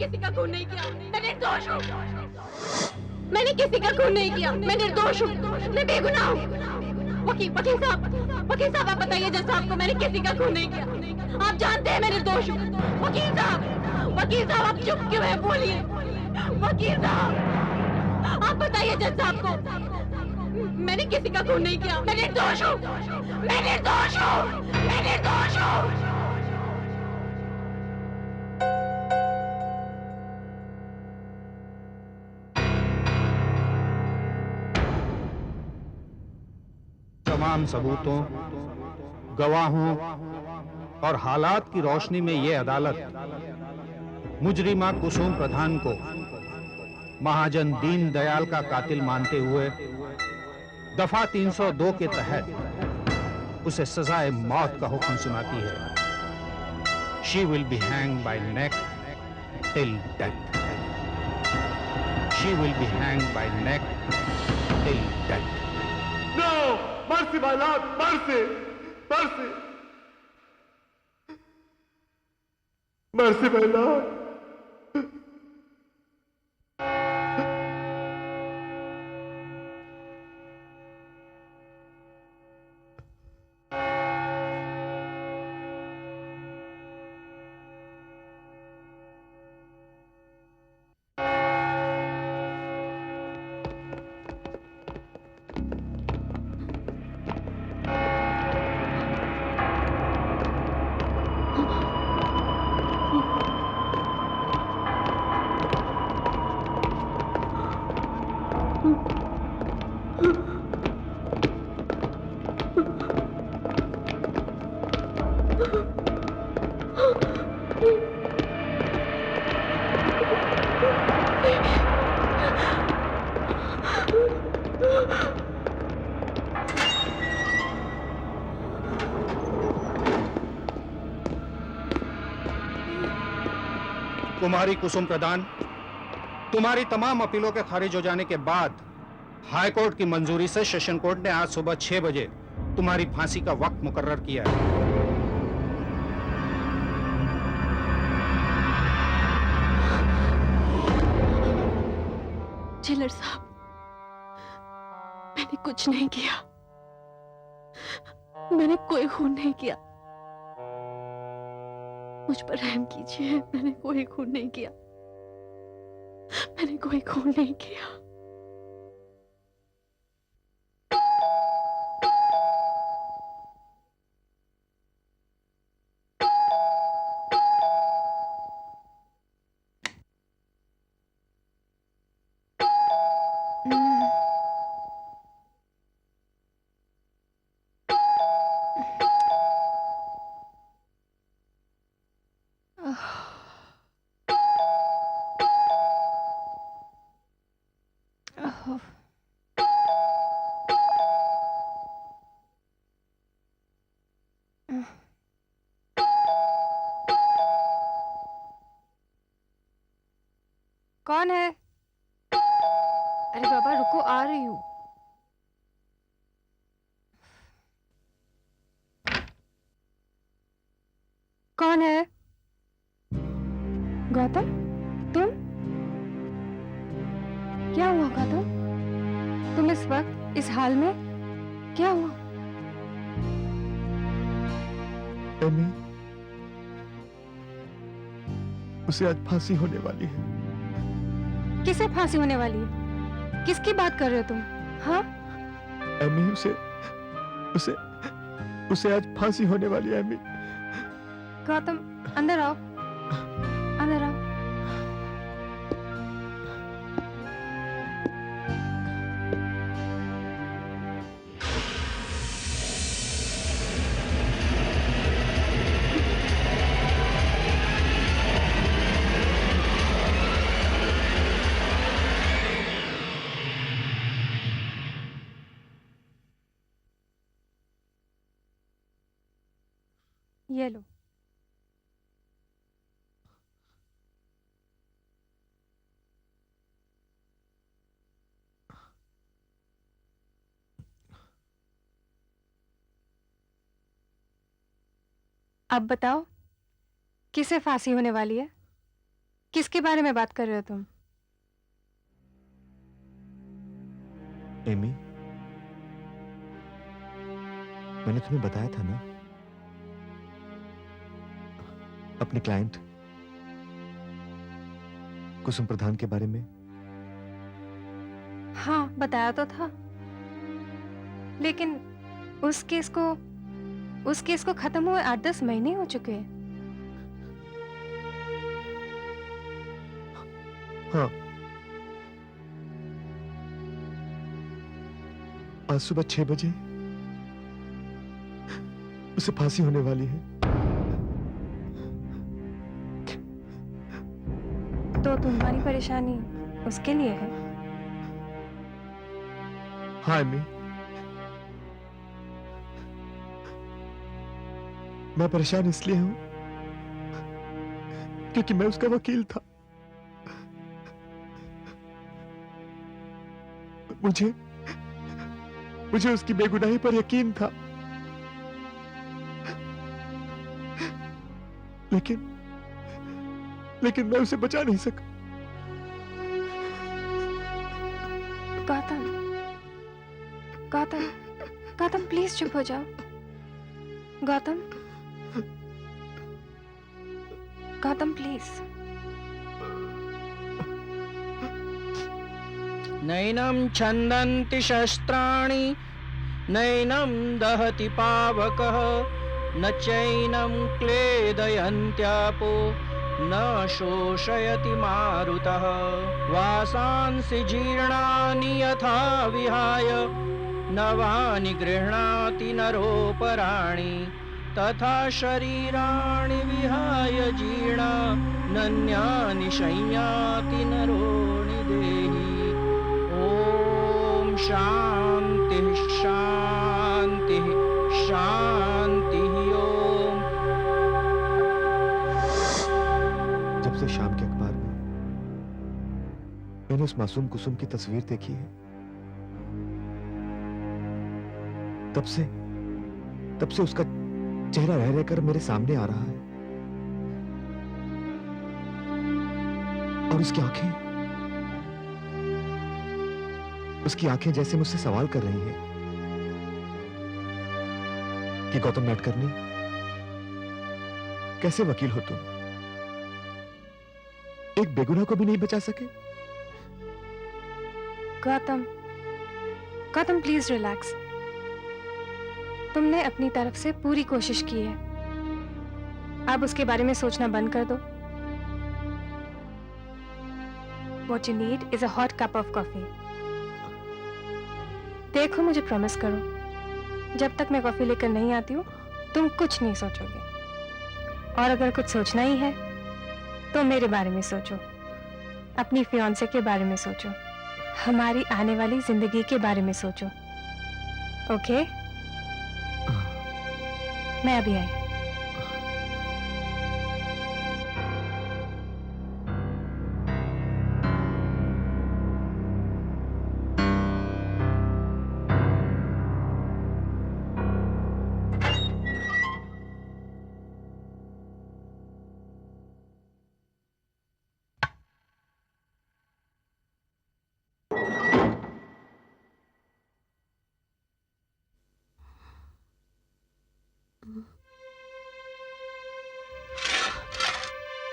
किसी का खून नहीं किया, मैं निर्दोष हूँ। मैंने किसी का खून नहीं किया, मैं निर्दोष हूँ, मैं बेगुनाह हूँ। वकील साहब आप बताइए जज साहब को, मैंने किसी का खून नहीं किया। आप जानते हैं मैं निर्दोष हूँ। वकील साहब आप चुप क्यों है, बोलिए। वकील साहब आप बताइए जज साहब को, मैंने किसी का खून नहीं किया, मैं निर्दोष हूँ, मैं निर्दोष हूँ, मैं निर्दोष हूँ। तमाम सबूतों, गवाहों और हालात की रोशनी में यह अदालत मुजरिमा कुसुम प्रधान को महाजन दीन दयाल का कातिल मानते हुए दफा 302 के तहत उसे सजाए मौत का हुक्म सुनाती है। She will be hang bye neck till death. She will be hang bye neck till death. No! Mercy, my lord! Mercy! Mercy! Mercy, my lord! कुमारी कुसुम प्रधान, तुम्हारी तमाम अपीलों के खारिज हो जाने के बाद हाई कोर्ट की मंजूरी से सेशन कोर्ट ने आज सुबह 6 बजे तुम्हारी फांसी का वक्त मुकर्रर किया है। जेलर साहब, मैंने कुछ नहीं किया, मैंने कोई खून नहीं किया, मुझ पर रहम कीजिए। मैंने कोई खून नहीं किया, मैंने कोई खून नहीं किया। कौन है? अरे बाबा रुको, आ रही हूँ। कौन है? गौतम, तुम? क्या हुआ गौतम? तुम इस वक्त इस हाल में? क्या हुआ? एमी, उसे आज फांसी होने वाली है। किसे फांसी होने वाली है? किसकी बात कर रहे हो तुम? हाँ? एमी, उसे उसे आज फांसी होने वाली है। एमी, गौतम अंदर आओ, अंदर आओ। ये लो। अब बताओ, किसे फांसी होने वाली है? किसके बारे में बात कर रहे हो तुम? एमी, मैंने तुम्हें बताया था ना अपने क्लाइंट कुसुम प्रधान के बारे में। हाँ, बताया तो था, लेकिन उस केस को खत्म हुए 8-10 महीने हो चुके हैं। हाँ, आज सुबह 6 बजे उसे फांसी होने वाली है। तो तुम्हारी परेशानी उसके लिए है? हाँ एमी, मैं परेशान इसलिए हूं क्योंकि मैं उसका वकील था। मुझे उसकी बेगुनाही पर यकीन था, लेकिन मैं उसे बचा नहीं सका। गौतम, गौतम, गौतम प्लीज चुप हो जाओ। गौतम, गौतम प्लीज। नैनं छन्दन्ति शस्त्राणि नैनं दहति पावकः न चैनं क्लेदयन्त्यापो न शोषयति मारुतः वासांसि जीर्णानि यथा विहाय नवानि गृह्णाति नरोपराणि तथा शरीराणि विहाय जीर्णान्यानि शय्याति नरो निदेहि। ॐ शान्तिः शान्तिः शान्तिः। ओम। जब से शाम के अखबार में मैंने उस मासूम कुसुम की तस्वीर देखी है, तब से उसका चेहरा रह रहकर मेरे सामने आ रहा है, और उसकी आंखें जैसे मुझसे सवाल कर रही हैं कि गौतम नाडकर्णी, कैसे वकील हो तुम? एक बेगुनाह को भी नहीं बचा सके। Gautam, Gautam please relax. तुमने अपनी तरफ से पूरी कोशिश की है, अब उसके बारे में सोचना बंद कर दो। What you need is a hot cup of coffee. देखो, मुझे प्रॉमिस करो, जब तक मैं कॉफी लेकर नहीं आती हूँ तुम कुछ नहीं सोचोगे, और अगर कुछ सोचना ही है तो मेरे बारे में सोचो, अपनी फियांसे के बारे में सोचो, हमारी आने वाली जिंदगी के बारे में सोचो। ओके? मैं अभी आई।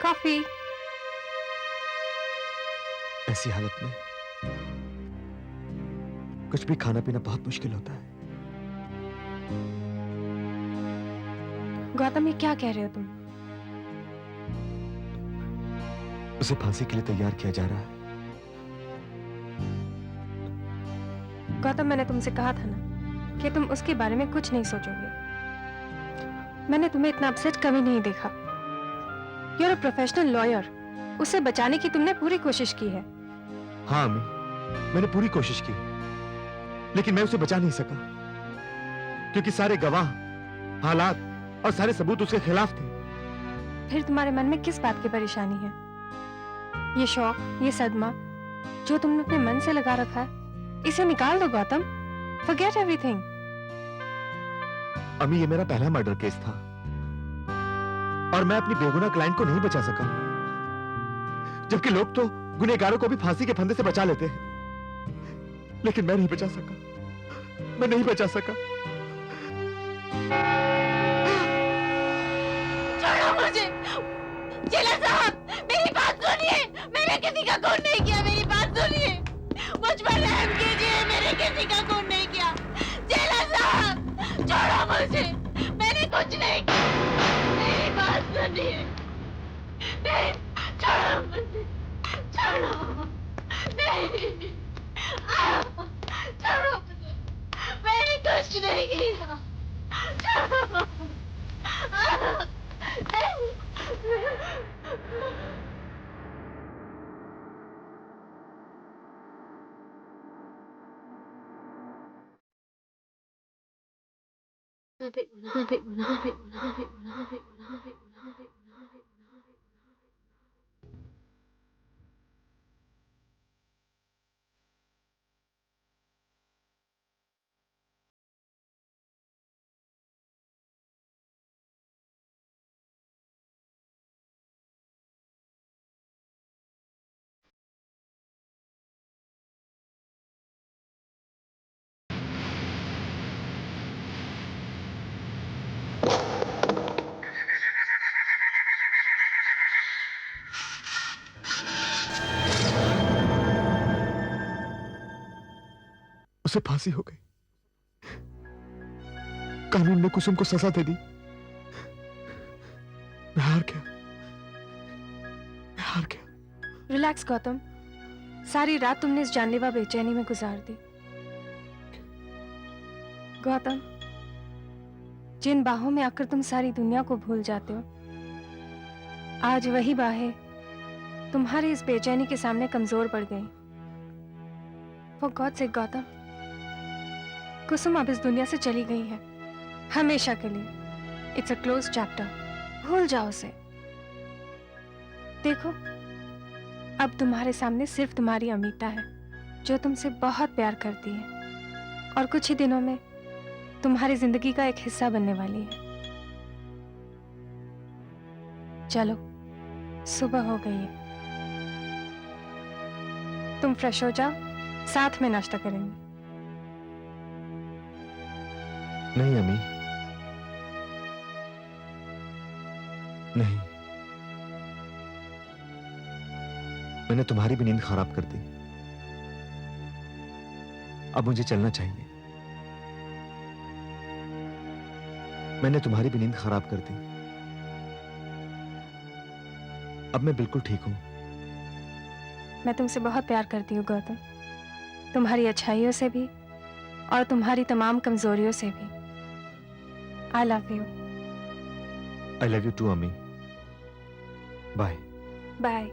कॉफी। ऐसी हालत में कुछ भी खाना पीना बहुत मुश्किल होता है। गौतम, ये क्या कह रहे हो तुम? उसे फांसी के लिए तैयार किया जा रहा है। गौतम, मैंने तुमसे कहा था ना कि तुम उसके बारे में कुछ नहीं सोचोगे। मैंने तुम्हें इतना अपसेट कभी नहीं देखा। You're a professional lawyer. उसे बचाने की तुमने पूरी कोशिश की है। हाँ अम्मी, मैंने पूरी कोशिश की, लेकिन मैं उसे बचा नहीं सका, क्योंकि सारे गवाह, हालात और सारे सबूत उसके खिलाफ थे। फिर तुम्हारे मन में किस बात की परेशानी है? ये शौक, ये सदमा जो तुमने अपने मन से लगा रखा है, इसे निकाल दो गौतम। Forget everything. अम्मी, ये मेरा पहला मर्डर केस था और मैं अपनी बेगुनाह क्लाइंट को नहीं बचा सका। जबकि लोग तो गुनहगारों को भी फांसी के फंदे से बचा लेते हैं, लेकिन मैं नहीं बचा सका, मैं नहीं बचा सका। छोड़ो मुझे। जिला साहब, मेरी बात सुनिए। मैंने किसी का खून नहीं किया, मेरी बात सुनिए। मुझ पर रहम कीजिए, मैंने किसी का खून नहीं किया। जिला साहब, छोड़ो मुझे। मैंने कुछ नहीं किया, मेरी बात सुनिए। नहीं, छोड़ो मुझे, छोड़ो। नहीं, छोड़ो मुझे। मैंने कुछ नहीं किया, छोड़ो। उसे फांसी हो गई, कानून ने कुसुम को सजा दे दी। मैं हार गया, मैं हार गया। रिलैक्स गौतम, सारी रात तुमने इस जानलेवा बेचैनी में गुजार दी। गौतम, जिन बाहों में आकर तुम सारी दुनिया को भूल जाते हो, आज वही बाहें तुम्हारी इस बेचैनी के सामने कमजोर पड़ गई। फॉर गॉड सेक गौतम, कुसुम अब इस दुनिया से चली गई है, हमेशा के लिए। इट्स अ क्लोज चैप्टर, भूल जाओ उसे। देखो, अब तुम्हारे सामने सिर्फ तुम्हारी अमीता है, जो तुमसे बहुत प्यार करती है और कुछ ही दिनों में तुम्हारी जिंदगी का एक हिस्सा बनने वाली है। चलो, सुबह हो गई है, तुम फ्रेश हो जाओ, साथ में नाश्ता करेंगे। नहीं अम्मी, नहीं, मैंने तुम्हारी भी नींद खराब कर दी। अब मुझे चलना चाहिए। मैंने तुम्हारी भी नींद खराब कर दी। अब मैं बिल्कुल ठीक हूं। मैं तुमसे बहुत प्यार करती हूँ गौतम, तुम्हारी अच्छाइयों से भी और तुम्हारी तमाम कमजोरियों से भी। I love you. I love you too अम्मी। बाय। बाय।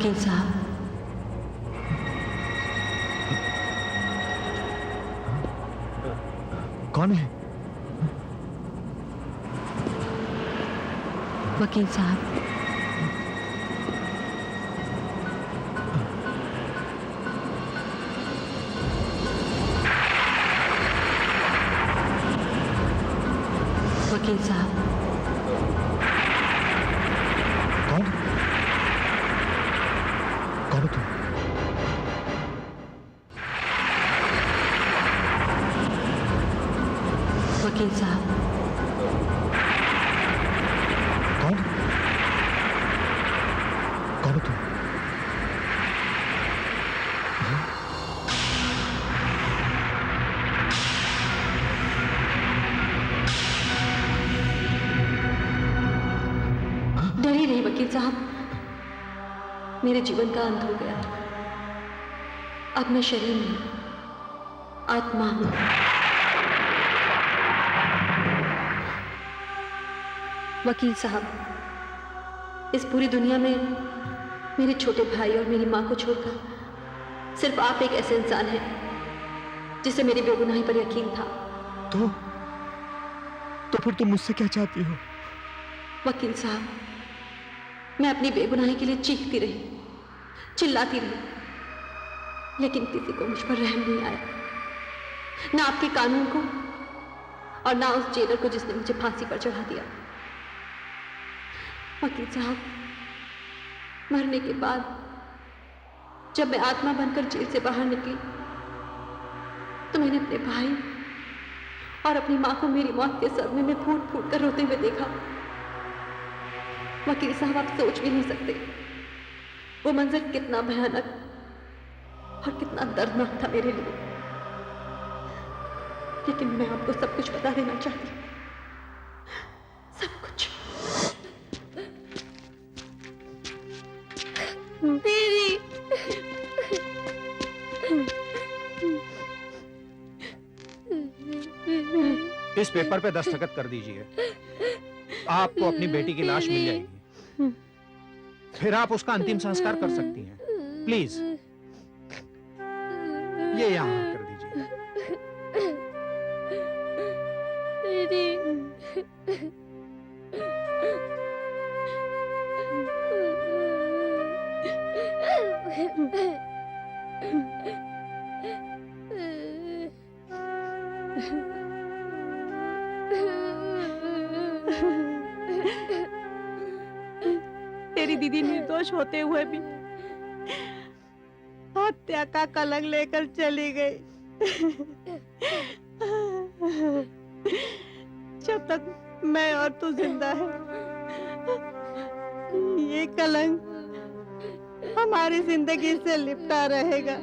वकील साहब, कौन है? वकील साहब, वकील साहब, कौन? कौन हो तुम? वकील साहब, कौन? कौन हो तुम? डर ही नहीं वकील साहब, मेरे जीवन का अंत हो गया। अब मैं शरीर नहीं, आत्मा हूं। वकील साहब, इस पूरी दुनिया में मेरे छोटे भाई और मेरी मां को छोड़कर सिर्फ आप एक ऐसे इंसान हैं जिसे मेरी बेगुनाही पर यकीन था। तो फिर तुम मुझसे क्या चाहती हो? वकील साहब, मैं अपनी बेगुनाही के लिए चीखती रही, चिल्लाती रही, लेकिन किसी को मुझ पर रहम नहीं आया, ना आपके कानून को और ना उस जेलर को जिसने मुझे फांसी पर चढ़ा दिया। वकील साहब, मरने के बाद जब मैं आत्मा बनकर जेल से बाहर निकली तो मैंने अपने भाई और अपनी मां को मेरी मौत के सदमे में फूट फूट कर रोते हुए देखा। वकील साहब, आप सोच भी नहीं सकते वो मंजर कितना भयानक और कितना दर्दनाक था मेरे लिए। लेकिन मैं आपको सब कुछ बता देना चाहती हूँ, सब कुछ। दीदी, इस पेपर पे दस्तखत कर दीजिए। आपको अपनी बेटी की लाश मिल जाएगी, फिर आप उसका अंतिम संस्कार कर सकती हैं। प्लीज ये यहां कर दीजिए। दीदी, तेरी दीदी निर्दोष होते हुए भी हत्या का कलंक लेकर चली गई। जब तक मैं और तू जिंदा है, ये कलंक हमारी जिंदगी से लिपटा रहेगा।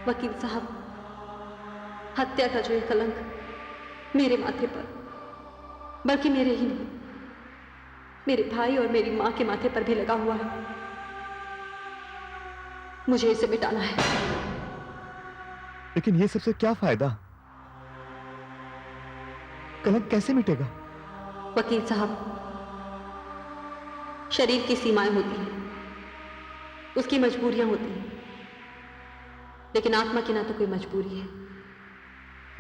वकील साहब, हत्या का जो ये कलंक मेरे माथे पर, बल्कि मेरे ही नहीं, मेरे भाई और मेरी मां के माथे पर भी लगा हुआ है, मुझे इसे मिटाना है। लेकिन ये सबसे क्या फायदा? कलंक कैसे मिटेगा? वकील साहब, शरीर की सीमाएं होती हैं, उसकी मजबूरियां होती हैं, लेकिन आत्मा की ना तो कोई मजबूरी है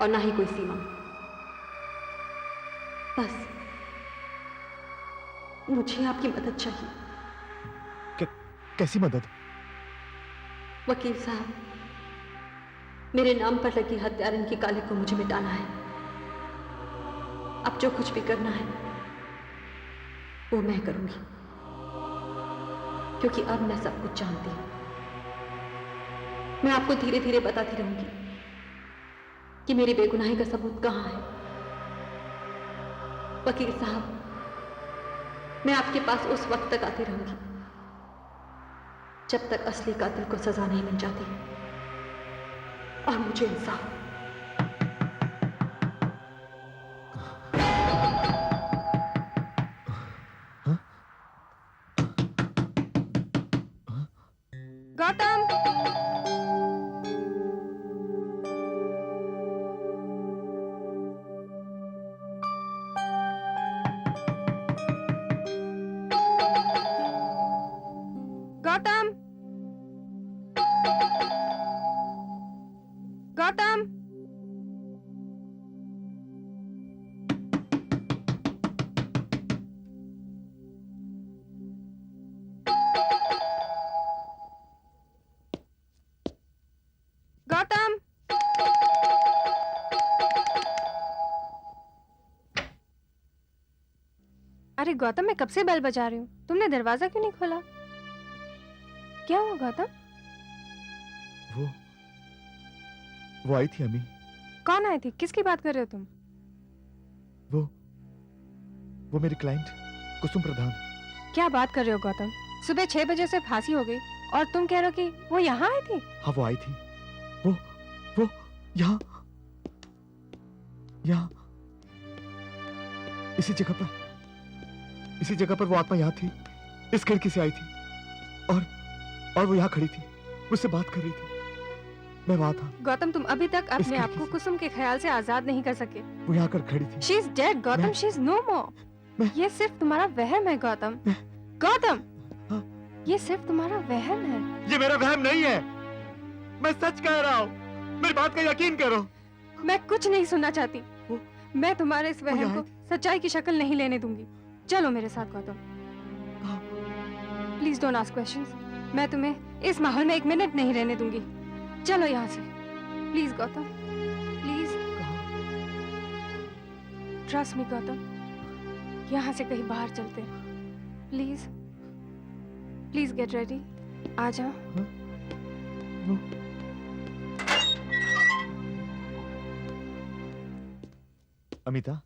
और ना ही कोई सीमा। बस मुझे आपकी मदद चाहिए। कैसी मदद? वकील साहब, मेरे नाम पर लगी हत्यारन की काली को मुझे मिटाना है। अब जो कुछ भी करना है वो मैं करूंगी, क्योंकि अब मैं सब कुछ जानती हूं। मैं आपको धीरे धीरे बताती रहूंगी कि मेरी बेगुनाही का सबूत कहां है। वकील साहब, मैं आपके पास उस वक्त तक आती रहूंगी जब तक असली कातिल को सजा नहीं मिल जाती और मुझे इंसाफ। गौतम, अरे गौतम, मैं कब से बेल बजा रही हूँ, तुमने दरवाजा क्यों नहीं खोला? क्या हुआ गौतम? वो आई थी अम्मी। कौन आई थी? किसकी बात कर रहे हो तुम? वो मेरी क्लाइंट कुसुम प्रधान। क्या बात कर रहे हो गौतम? सुबह 6 बजे से फांसी हो गई और तुम कह रहे हो कि वो यहाँ आई थी? हाँ, वो आई थी। वो यहाँ इसी जगह पर वो आत्मा यहाँ थी, इस खिड़की से आई थी और वो यहाँ खड़ी थी, मुझसे बात कर रही थी। मैं वहाँ था। गौतम, तुम अभी तक अपने खिड़की आप को से। कुसुम के ख्याल से आजाद नहीं कर सके। वो यहाँ कर खड़ी थी। शी इज डेड गौतम, मैं- शी इज नो मोर। मैं- ये सिर्फ तुम्हारा वहम है गौतम। गौतम, हाँ? ये सिर्फ तुम्हारा वहम है। ये मेरा वहम नहीं है, मैं सच कह रहा हूँ, मेरी बात का यकीन करो। मैं कुछ नहीं सुनना चाहती। वो- मैं तुम्हारे इस वहम यहाँ को सच्चाई की शक्ल नहीं लेने दूंगी। चलो मेरे साथ Gautam. Please don't ask questions. मैं तुम्हें इस माहौल में 1 मिनट नहीं रहने दूंगी। चलो यहाँ से please Gautam, please. Trust me Gautam, यहाँ से कहीं बाहर चलते हैं। Please please get ready. आ जाओ। अमिता,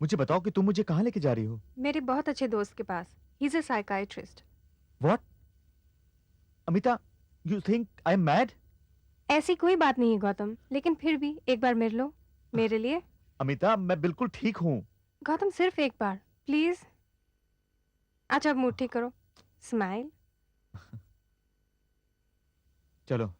मुझे बताओ कि तुम मुझे कहाँ लेके जा रही हो? मेरे बहुत अच्छे दोस्त के पास। He is a psychiatrist. What? Amita, you think I am mad? ऐसी कोई बात नहीं है गौतम, लेकिन फिर भी एक बार मिल लो मेरे लिए। अमिता, मैं बिल्कुल ठीक हूँ। गौतम, सिर्फ एक बार प्लीज। अच्छा, अब मूड ठीक करो। स्माइल। चलो।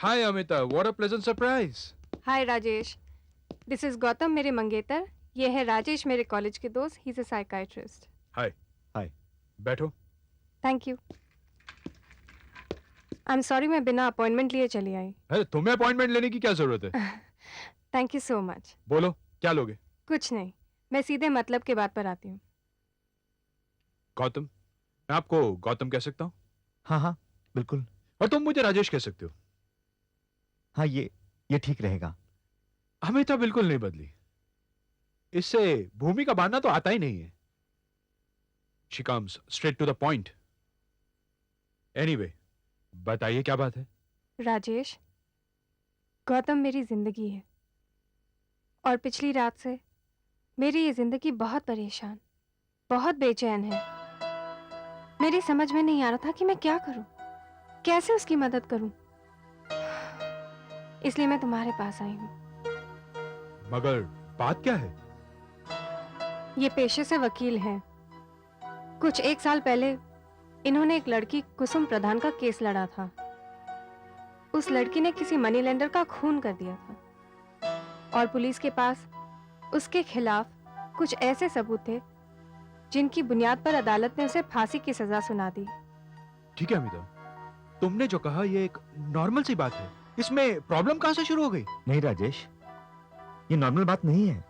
Hi Amita, what a pleasant surprise. Hi Rajesh, this is Gautam, मेरे मंगेतर। ये है राजेश, मेरे कॉलेज के दोस्त। ही is a psychiatrist. Hi. Hi. बैठो। Thank you. I am sorry, मैं बिना अपॉइंटमेंट लिए चली आई। अरे तुम्हें अपॉइंटमेंट लेने की क्या जरूरत है? Thank you so much. बोलो क्या लोगे? कुछ नहीं, मैं सीधे मतलब के बात पर आती हूँ। गौतम, मैं आपको गौतम कह सकता हूँ हाँ हाँ, बिल्कुल। और तुम मुझे राजेश कह सकते हो। हाँ, ये ठीक रहेगा। अमिता बिल्कुल नहीं बदली। इससे भूमि का बांधना तो आता ही नहीं है। She comes straight to the point. Anyway, बताइए क्या बात है? राजेश, गौतम मेरी जिंदगी है और पिछली रात से मेरी ये जिंदगी बहुत परेशान, बहुत बेचैन है। मेरी समझ में नहीं आ रहा था कि मैं क्या करूं, कैसे उसकी मदद करूं। इसलिए मैं तुम्हारे पास आई हूं। मगर बात क्या है? ये पेशे से वकील हैं। कुछ 1 साल पहले इन्होंने एक लड़की कुसुम प्रधान का केस लड़ा था। उस लड़की ने किसी मनी लेंडर का खून कर दिया था और पुलिस के पास उसके खिलाफ कुछ ऐसे सबूत थे जिनकी बुनियाद पर अदालत ने उसे फांसी की सजा सुना दी। ठीक है अमिता, तुमने जो कहा ये एक नॉर्मल सी बात है। इसमें प्रॉब्लम कहां से शुरू हो गई? नहीं राजेश, ये नॉर्मल बात नहीं है।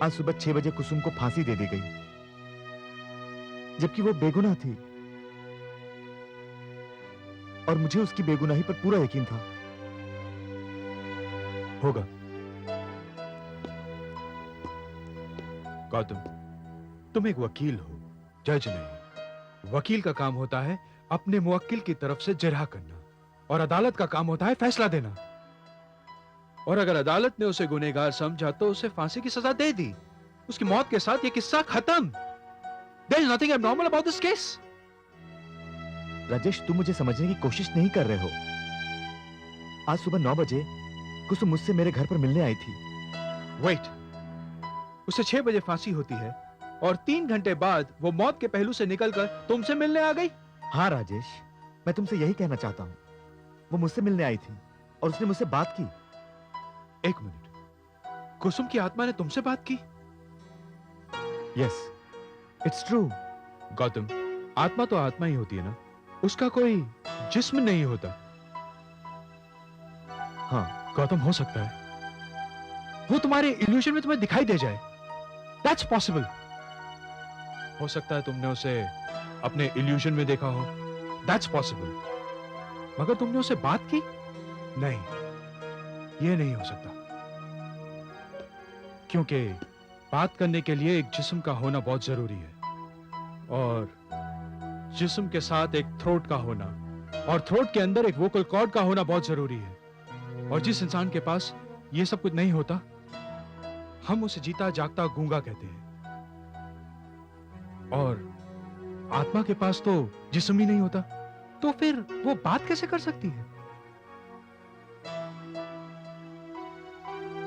आज सुबह 6 बजे कुसुम को फांसी दे दी गई, जबकि वो बेगुनाह थी और मुझे उसकी बेगुनाही पर पूरा यकीन था। होगा। गौतम, तुम एक वकील हो, जज नहीं। वकील का काम होता है अपने मुवक्किल की तरफ से जिरह करना और अदालत का काम होता है फैसला देना। और अगर अदालत ने उसे गुनहगार समझा तो उसे फांसी की सजा दे दी। उसकी मौत के साथ ये किस्सा खत्म। There is nothing abnormal about this case. Rajesh, तुम मुझे समझने की कोशिश नहीं कर रहे हो। आज सुबह 9 बजे कुसुम मुझसे मेरे घर पर मिलने आई थी। Wait, उसे 6 बजे फांसी होती है और 3 घंटे बाद वो मौत के पहलू से निकलकर तुमसे मिलने आ गई। हाँ राजेश, मैं तुमसे यही कहना चाहता हूँ। वो मुझसे मिलने आई थी और उसने मुझसे बात की। 1 मिनट, कुसुम की आत्मा ने तुमसे बात की? Yes, it's true. गौतम, आत्मा तो आत्मा ही होती है ना, उसका कोई जिस्म नहीं होता। हाँ, गौतम, हो सकता है वो तुम्हारे इल्यूजन में तुम्हें दिखाई दे जाए। That's possible. हो सकता है तुमने उसे अपने इल्यूजन में देखा हो। That's possible. मगर तुमने उससे बात की? नहीं, ये नहीं हो सकता, क्योंकि बात करने के लिए एक जिस्म का होना बहुत जरूरी है, और जिस्म के साथ एक थ्रोट का होना, और थ्रोट के अंदर एक वोकल कॉर्ड का होना बहुत जरूरी है। और जिस इंसान के पास ये सब कुछ नहीं होता, हम उसे जीता जागता गूंगा कहते हैं। और आत्मा के पास तो जिस्म ही नहीं होता, तो फिर वो बात कैसे कर सकती है?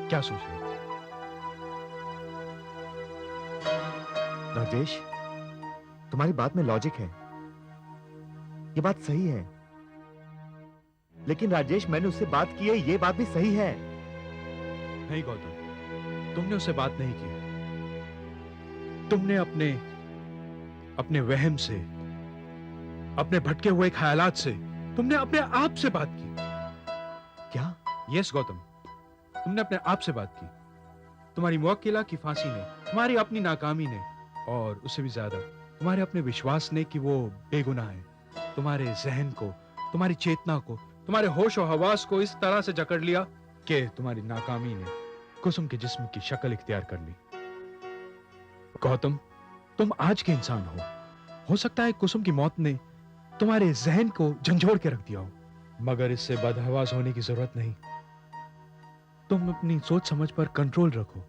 क्या सोच रहे हो? राजेश, तुम्हारी बात में लॉजिक है, ये बात सही है। लेकिन राजेश, मैंने उससे बात की है, ये बात भी सही है। नहीं गौतम, तुमने उससे बात नहीं की। तुमने अपने वहम से, अपने भटके हुए ख्यालात से, तुमने अपने आप से बात की। क्या? यस गौतम, तुमने अपने आप से बात की। तुम्हारी मुवक्किला की फांसी ने, तुम्हारी अपनी नाकामी ने, और उससे भी ज्यादा तुम्हारे अपने विश्वास ने कि वो बेगुनाह है, तुम्हारे जहन को, तुम्हारी चेतना को, तुम्हारे होश और हवास को इस तरह से जकड़ लिया कि तुम्हारी नाकामी ने कुसुम के जिस्म की शक्ल इख्तियार कर ली। गौतम, तुम आज के इंसान हो सकता है कुसुम की मौत ने तुम्हारे जहन को झंझोड़ के रख दिया हो, मगर इससे बदहवास होने की जरूरत नहीं। तुम अपनी सोच समझ पर कंट्रोल रखो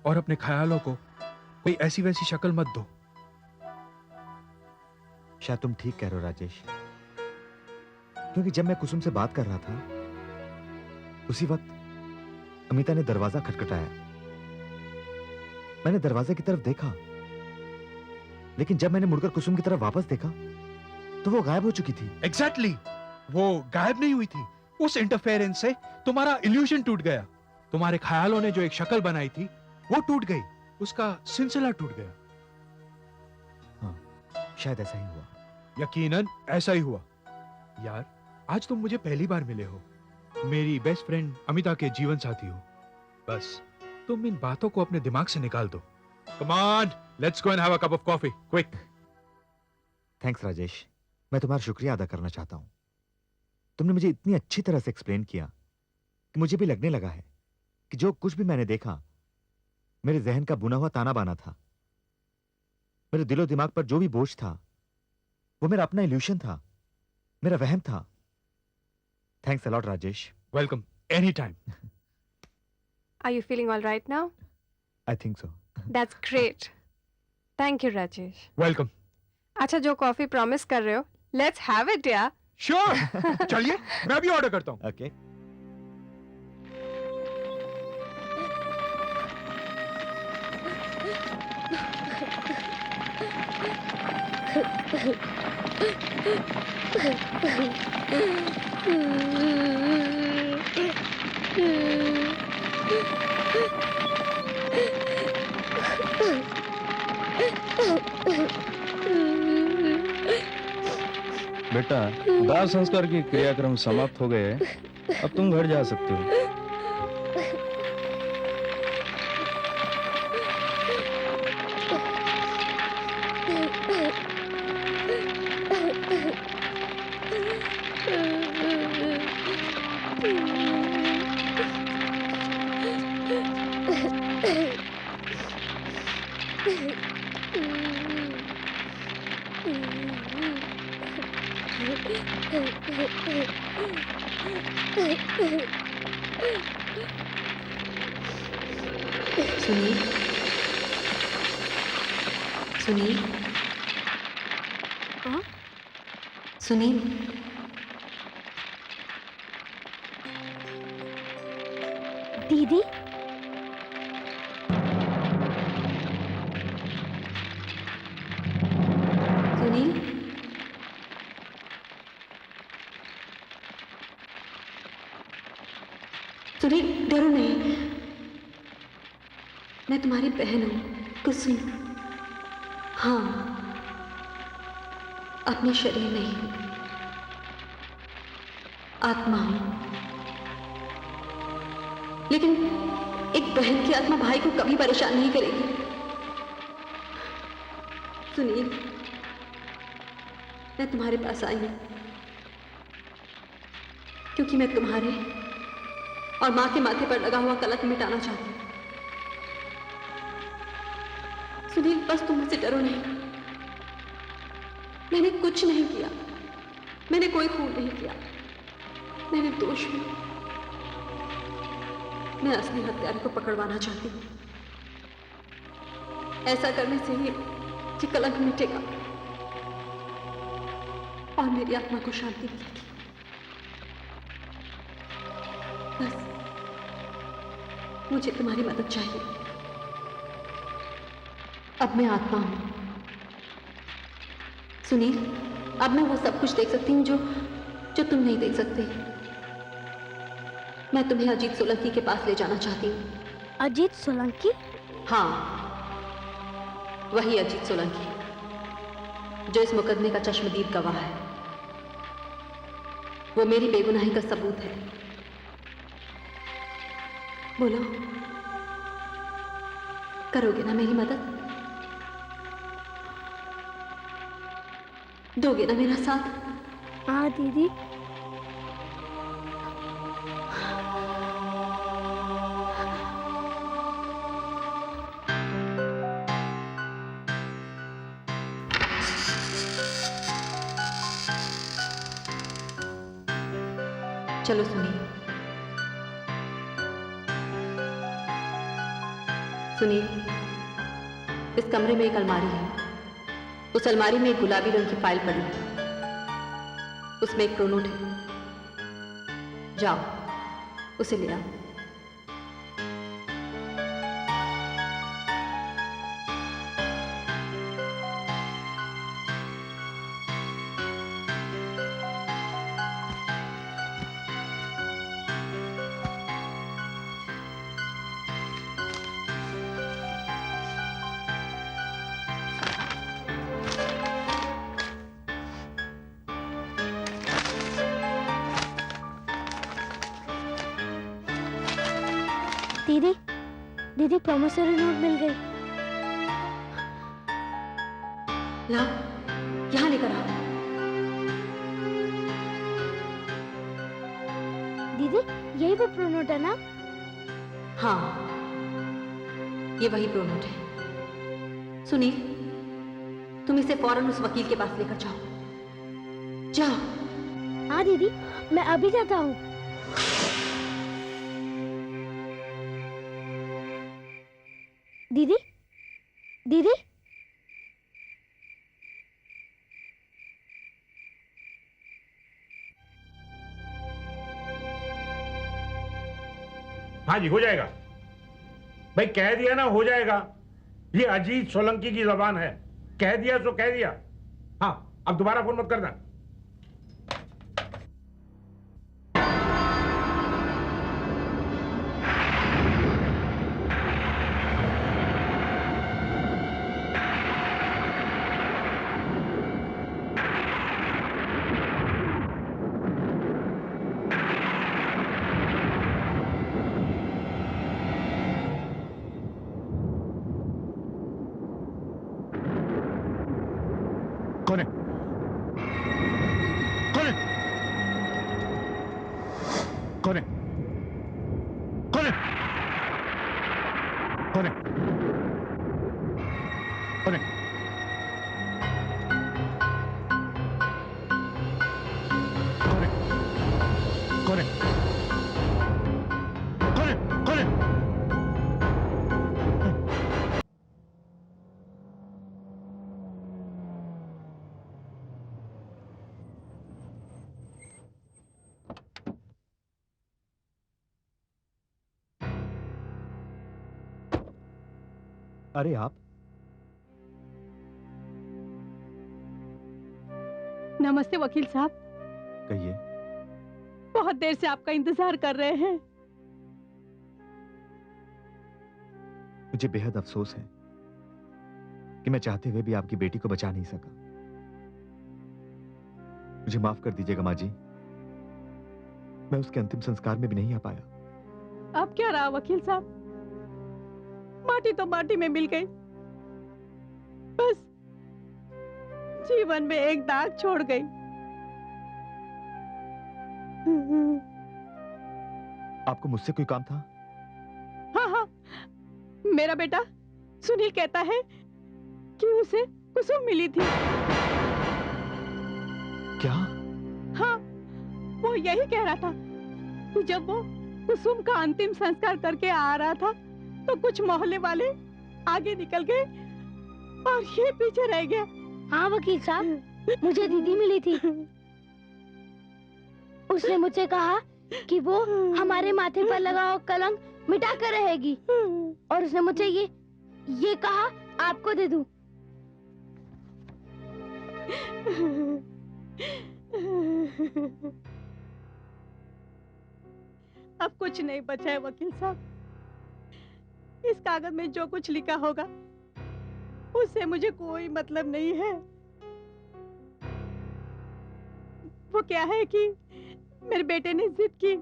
और अपने ख्यालों को कोई ऐसी वैसी शक्ल मत दो। शायद तुम ठीक कह रहे हो राजेश, क्योंकि जब मैं कुसुम से बात कर रहा था, उसी वक्त अमिता ने दरवाजा खटखटाया। मैंने दरवाजे की तरफ देखा, लेकिन जब मैंने मुड़कर कुसुम की तरफ वापस देखा तो वो गायब हो चुकी थी। एग्जैक्टली, वो गायब नहीं हुई थी। उस इंटरफेरेंस से तुम्हारा इल्यूजन टूट गया। तुम्हारे ख्यालों ने जो एक शक्ल बनाई थी वो टूट गई, उसका सिलसिला टूट गया। हाँ, शायद ऐसा ही हुआ। यकीनन ऐसा ही हुआ। यार, आज तुम मुझे पहली बार मिले हो, मेरी बेस्ट फ्रेंड अमिता के जीवन साथी हो। बस तुम इन बातों को अपने दिमाग से निकाल दो। Come on, let's go and have a cup of coffee, quick. Thanks Rajesh, मैं तुम्हारा शुक्रिया अदा करना चाहता हूं। तुमने मुझे इतनी अच्छी तरह से एक्सप्लेन किया कि मुझे भी लगने लगा है कि जो कुछ भी मैंने देखा मेरे जहन का बुना हुआ ताना बाना था। मेरे दिलो दिमाग पर जो भी बोझ था वो मेरा अपना इल्यूशन था, मेरा वहम था। Thanks a lot Rajesh. Welcome, any time. Are you feeling all right now? I think so. That's great. Thank you, Rajesh. Welcome. अच्छा, जो कॉफी प्रॉमिस कर रहे हो, let's have it, यार। श्योर, चलिए मैं भी ऑर्डर करता हूँ। ओके। बेटा, दाह संस्कार की क्रियाक्रम समाप्त हो गए, अब तुम घर जा सकते हो। सुनील, सुनील, हाँ? सुनील, दीदी, सुनील, सुनील, डरो नहीं, मैं तुम्हारी बहन हूँ, कुसुम। हाँ, अपने शरीर नहीं, आत्मा हूं, लेकिन एक बहन की आत्मा भाई को कभी परेशान नहीं करेगी। सुनील, मैं तुम्हारे पास आई हूं क्योंकि मैं तुम्हारे और मां के माथे पर लगा हुआ कलंक मिटाना चाहती हूं। सुनील, बस तुम मुझसे डरो नहीं। मैंने कुछ नहीं किया, मैंने कोई खून नहीं किया, मैं निर्दोष हूं। मैं असली हत्यारे को पकड़वाना चाहती हूं। ऐसा करने से ही ये कलंक मिटेगा और मेरी आत्मा को शांति मिलेगी। बस मुझे तुम्हारी मदद चाहिए। अब मैं आत्मा हूं। सुनील, अब मैं वो सब कुछ देख सकती हूँ जो तुम नहीं देख सकते। मैं तुम्हें अजीत सोलंकी के पास ले जाना चाहती हूँ। अजीत सोलंकी? हाँ, वही अजीत सोलंकी जो इस मुकदमे का चश्मदीद गवाह है। वो मेरी बेगुनाही का सबूत है। बोलो, करोगे ना मेरी मदद? दोगे ना मेरा साथ? हाँ दीदी। चलो सुनील। सुनील, इस कमरे में एक अलमारी है। उस अलमारी में एक गुलाबी रंग की फाइल पड़ी है। उसमें एक प्रोनोट है। जाओ, उसे ले आओ। दीदी, दीदी प्रॉमिसरी नोट मिल गई। लाओ, यहां लेकर आओ। दीदी, यही वो प्रोनोट है ना? हाँ, ये वही प्रोनोट है। सुनील, तुम इसे फौरन उस वकील के पास लेकर जाओ। जाओ। हाँ दीदी, मैं अभी जाता हूँ। दीदी, दीदी, हाँ जी, हो जाएगा भाई, कह दिया ना, हो जाएगा। ये अजीत सोलंकी की जबान है, कह दिया सो कह दिया। हाँ, अब दोबारा फोन मत करना। कौन है? कौन है? कौन है? कौन है? कौन है? कौन है? कौन है? कौन है? कौन है? कौन है? अरे आप? नमस्ते वकील साहब, कहिए। बहुत देर से आपका इंतजार कर रहे हैं। मुझे बेहद अफसोस है कि मैं चाहते हुए भी आपकी बेटी को बचा नहीं सका। मुझे माफ कर दीजिएगा माँ जी। मैं उसके अंतिम संस्कार में भी नहीं आ पाया। अब क्या रहा वकील साहब, माटी तो माटी में मिल गई, बस जीवन में एक दाग छोड़ गई। आपको मुझसे कोई काम था? हाँ हाँ, मेरा बेटा सुनील कहता है कि उसे कुसुम मिली थी। क्या? हाँ, वो यही कह रहा था कि जब वो कुसुम का अंतिम संस्कार करके आ रहा था तो कुछ मोहल्ले वाले आगे निकल गए और ये पीछे रह गया। हाँ वकील साहब, मुझे दीदी मिली थी। उसने मुझसे कहा कि वो हमारे माथे पर लगा हुआ कलंक मिटा कर रहेगी, और उसने मुझसे ये कहा आपको दे दूं। अब कुछ नहीं बचा है वकील साहब, इस कागज में जो कुछ लिखा होगा उससे मुझे कोई मतलब नहीं है। वो क्या है कि मेरे बेटे ने जिद की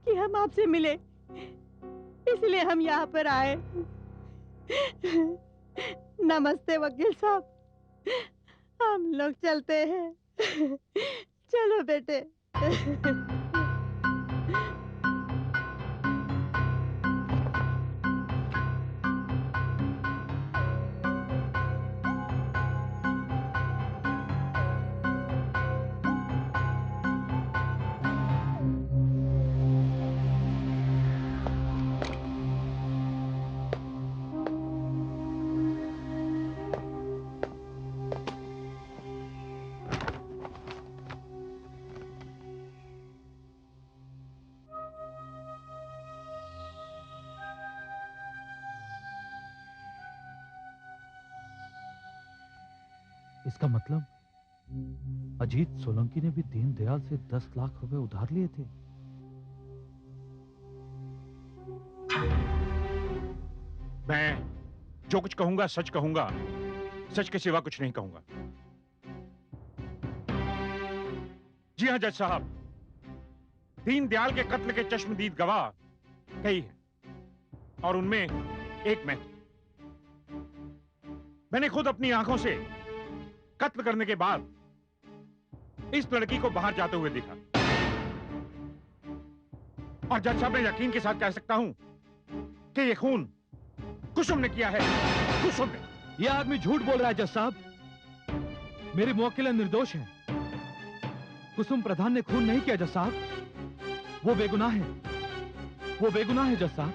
कि हम आपसे मिले, इसलिए हम यहाँ पर आए। नमस्ते वकील साहब, हम लोग चलते हैं। चलो बेटे। इसका मतलब अजीत सोलंकी ने भी दीनदयाल से 10 लाख रुपए उधार लिए थे। मैं जो कुछ कहूंगा सच कहूंगा, सच के सिवा कुछ नहीं कहूंगा। जी हां जज साहब, दीनदयाल के कत्ल के चश्मदीद गवाह कई हैं और उनमें एक मैं। मैंने खुद अपनी आंखों से कत्ल करने के बाद इस लड़की को बाहर जाते हुए देखा, और जज साहब मैं यकीन के साथ कह सकता हूं कि यह खून कुसुम ने किया है। कुसुम ने। यह आदमी झूठ बोल रहा है जज साहब। मेरी मुवक्किला निर्दोष है। कुसुम प्रधान ने खून नहीं किया जज साहब। वो बेगुनाह है, वो बेगुनाह है जज साहब।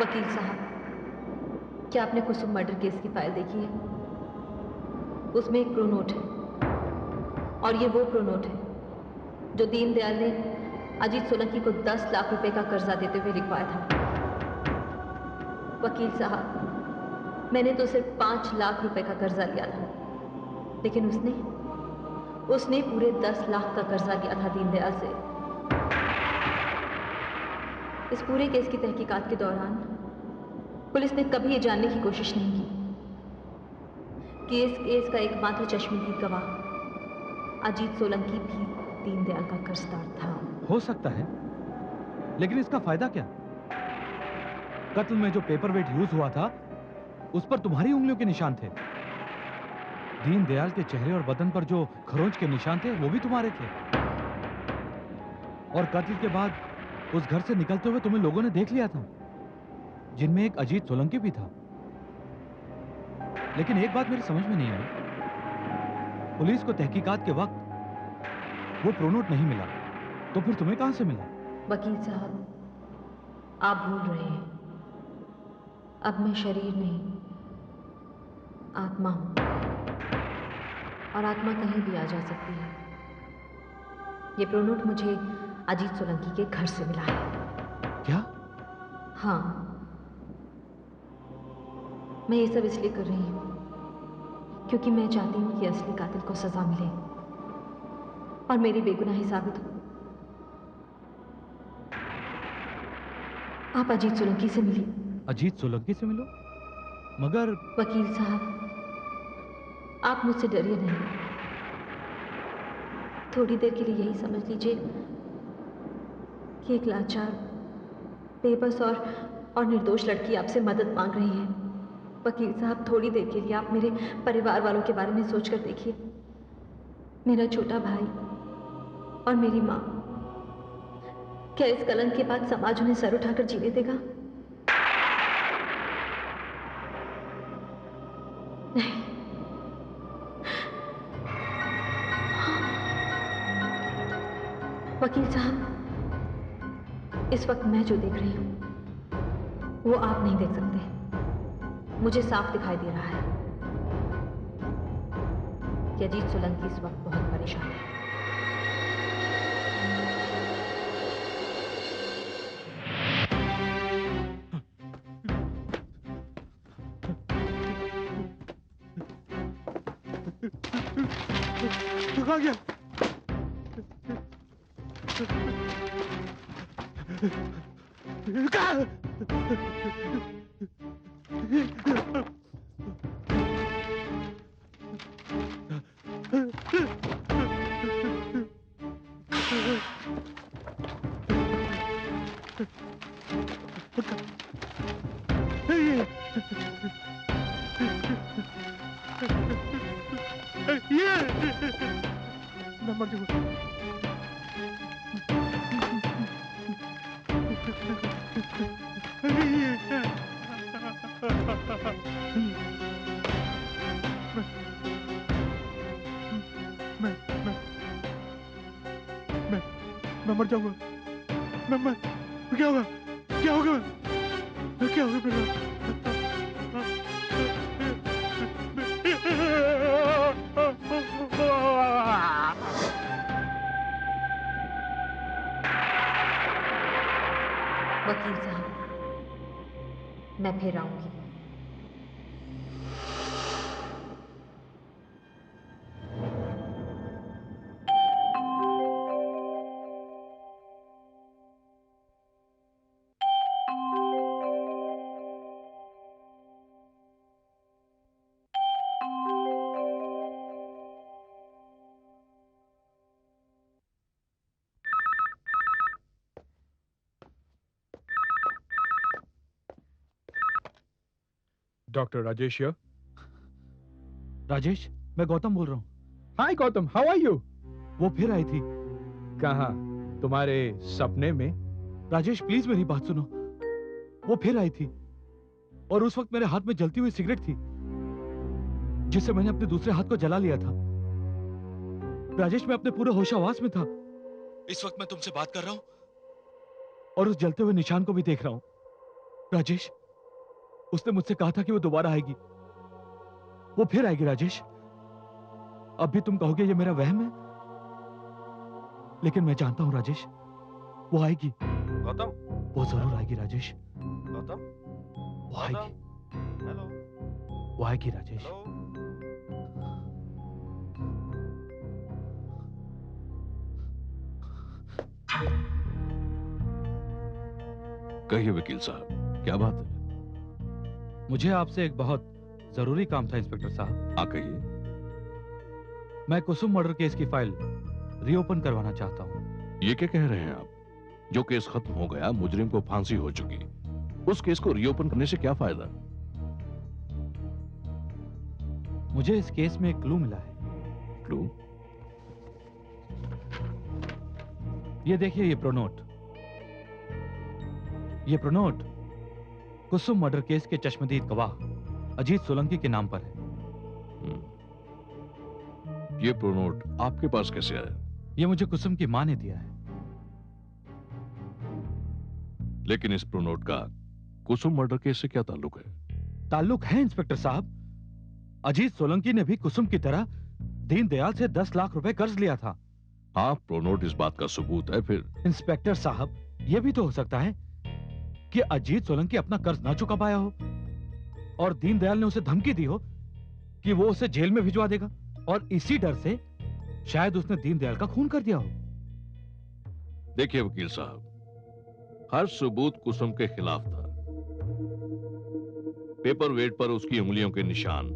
वकील साहब, क्या आपने कुसुम मर्डर केस की फाइल देखी है? उसमें एक प्रोनोट है, और ये वो प्रोनोट है जो दीनदयाल ने अजीत सोलंकी को 10 लाख रुपए का कर्जा देते हुए लिखवाया था। वकील साहब, मैंने तो सिर्फ 5 लाख रुपए का कर्जा लिया था, लेकिन उसने पूरे 10 लाख का कर्जा लिया था दीनदयाल से। इस पूरे केस की तहकीकात के दौरान पुलिस ने कभी ये जानने की कोशिश नहीं की कि इस केस का एकमात्र चश्मदीद गवाह अजीत सोलंकी भी दीनदयाल का कर्जदार था। हो सकता है, लेकिन इसका फायदा क्या? कत्ल में जो पेपरवेट यूज हुआ था उस पर तुम्हारी उंगलियों के निशान थे। दीनदयाल के चेहरे और बदन पर जो खरोंच के निशान थे वो भी तुम्हारे थे। और कत्ल के बाद उस घर से निकलते हुए तुम्हें लोगों ने देख लिया था, जिनमें एक अजीत सोलंकी भी था। लेकिन एक बात मेरी समझ में नहीं आई, पुलिस को तहकीकात के वक्त वो प्रोनोट नहीं मिला, तो फिर तुम्हें कहां से मिला? वकील साहब, आप भूल रहे हैं, अब मैं शरीर नहीं आत्मा हूं, और आत्मा कहीं भी आ जा सकती है। ये प्रोनोट मुझे अजीत सोलंकी के घर से मिला है। क्या? हाँ, मैं ये सब इसलिए कर रही हूं क्योंकि मैं चाहती हूं कि असली कातिल को सजा मिले और मेरी बेगुनाही साबित हो। आप अजीत सोलंकी से मिलिए। अजीत सोलंकी से मिलो? मगर वकील साहब, आप मुझसे डरिए नहीं। थोड़ी देर के लिए यही समझ लीजिए कि एक लाचार, बेबस और निर्दोष लड़की आपसे मदद मांग रही है। वकील साहब, थोड़ी देर के लिए आप मेरे परिवार वालों के बारे में सोचकर देखिए। मेरा छोटा भाई और मेरी माँ, क्या इस कलंक के बाद समाज उन्हें सर उठाकर जीने देगा? नहीं। वकील साहब, इस वक्त मैं जो देख रही हूं वो आप नहीं देख सकते। मुझे साफ दिखाई दे रहा है कि अजीत सोलंकी इस वक्त बहुत परेशान है। कहाँ गया? कहाँ? मैं मर जाऊंगा। मैं मर जाऊंगा। मैं क्या होगा? क्या होगा? क्या होगा मेरा? वकील साहब, मैं फिर आऊंगी। Doctor Rajesh here? राजेश, मैं गौतम बोल रहा हूँ। हाय गौतम, हाउ आर यू? वो फिर आई थी। कहाँ? तुम्हारे सपने में? राजेश प्लीज मेरी बात सुनो। वो फिर आई थी और उस वक्त मेरे हाथ में जलती हुई सिगरेट थी जिससे मैंने अपने दूसरे हाथ को जला लिया था। राजेश, मैं अपने पूरे होशावास में था। इस वक्त मैं तुमसे बात कर रहा हूं और उस जलते हुए निशान को भी देख रहा हूं। राजेश, उसने मुझसे कहा था कि वो दोबारा आएगी। वो फिर आएगी राजेश। अब भी तुम कहोगे ये मेरा वहम है, लेकिन मैं जानता हूं राजेश, वो आएगी। गौतम, वो जरूर आएगी राजेश। गौतम, वो आएगी। हेलो, वो आएगी राजेश। हेलो। कहिए वकील साहब, क्या बात है? मुझे आपसे एक बहुत जरूरी काम था इंस्पेक्टर साहब। हाँ कहिए। मैं कुसुम मर्डर केस की फाइल रीओपन करवाना चाहता हूँ। ये क्या कह रहे हैं आप? जो केस खत्म हो गया, मुजरिम को फांसी हो चुकी, उस केस को रीओपन करने से क्या फायदा? मुझे इस केस में एक क्लू मिला है। क्लू? ये देखिए, ये प्रोनोट। ये प्रोनोट कुसुम मर्डर केस के चश्मदीद गवाह अजीत सोलंकी के नाम पर है। ये प्रोनोट आपके पास कैसे आया? ये मुझे कुसुम की मां ने दिया है। लेकिन इस प्रोनोट का कुसुम मर्डर केस से क्या ताल्लुक है? ताल्लुक है इंस्पेक्टर साहब। अजीत सोलंकी ने भी कुसुम की तरह दीनदयाल से 10 लाख रुपए कर्ज लिया था। हाँ, प्रोनोट इस बात का सबूत है। फिर इंस्पेक्टर साहब, यह भी तो हो सकता है कि अजीत सोलंकी अपना कर्ज ना चुका पाया हो और दीनदयाल ने उसे धमकी दी हो कि वो उसे जेल में भिजवा देगा, और इसी डर से शायद उसने दीनदयाल का खून कर दिया हो। देखिए वकील साहब, हर सबूत कुसुम के खिलाफ था। पेपर वेट पर उसकी उंगलियों के निशान,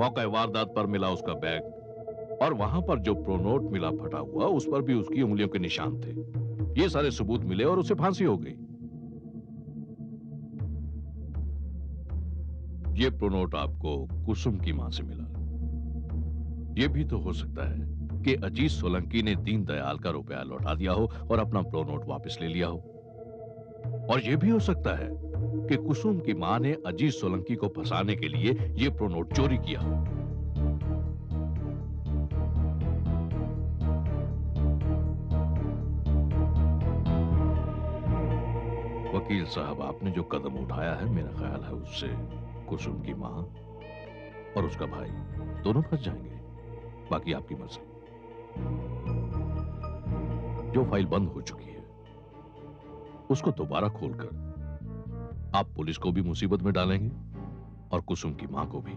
मौका वारदात पर मिला उसका बैग, और वहां पर जो प्रोनोट मिला फटा हुआ, उस पर भी उसकी उंगलियों के निशान थे। ये सारे सबूत मिले और उसे फांसी हो गई। ये प्रोनोट आपको कुसुम की मां से मिला। यह भी तो हो सकता है कि अजीत सोलंकी ने दीनदयाल का रुपया लौटा दिया हो और अपना प्रोनोट वापस ले लिया हो। और यह भी हो सकता है कि कुसुम की मां ने अजीत सोलंकी को फंसाने के लिए यह प्रोनोट चोरी किया हो। वकील साहब, आपने जो कदम उठाया है, मेरा ख्याल है उससे कुसुम की मां और उसका भाई दोनों फंस जाएंगे। बाकी आपकी मर्जी। जो फाइल बंद हो चुकी है, उसको दोबारा खोलकर आप पुलिस को भी मुसीबत में डालेंगे और कुसुम की मां को भी।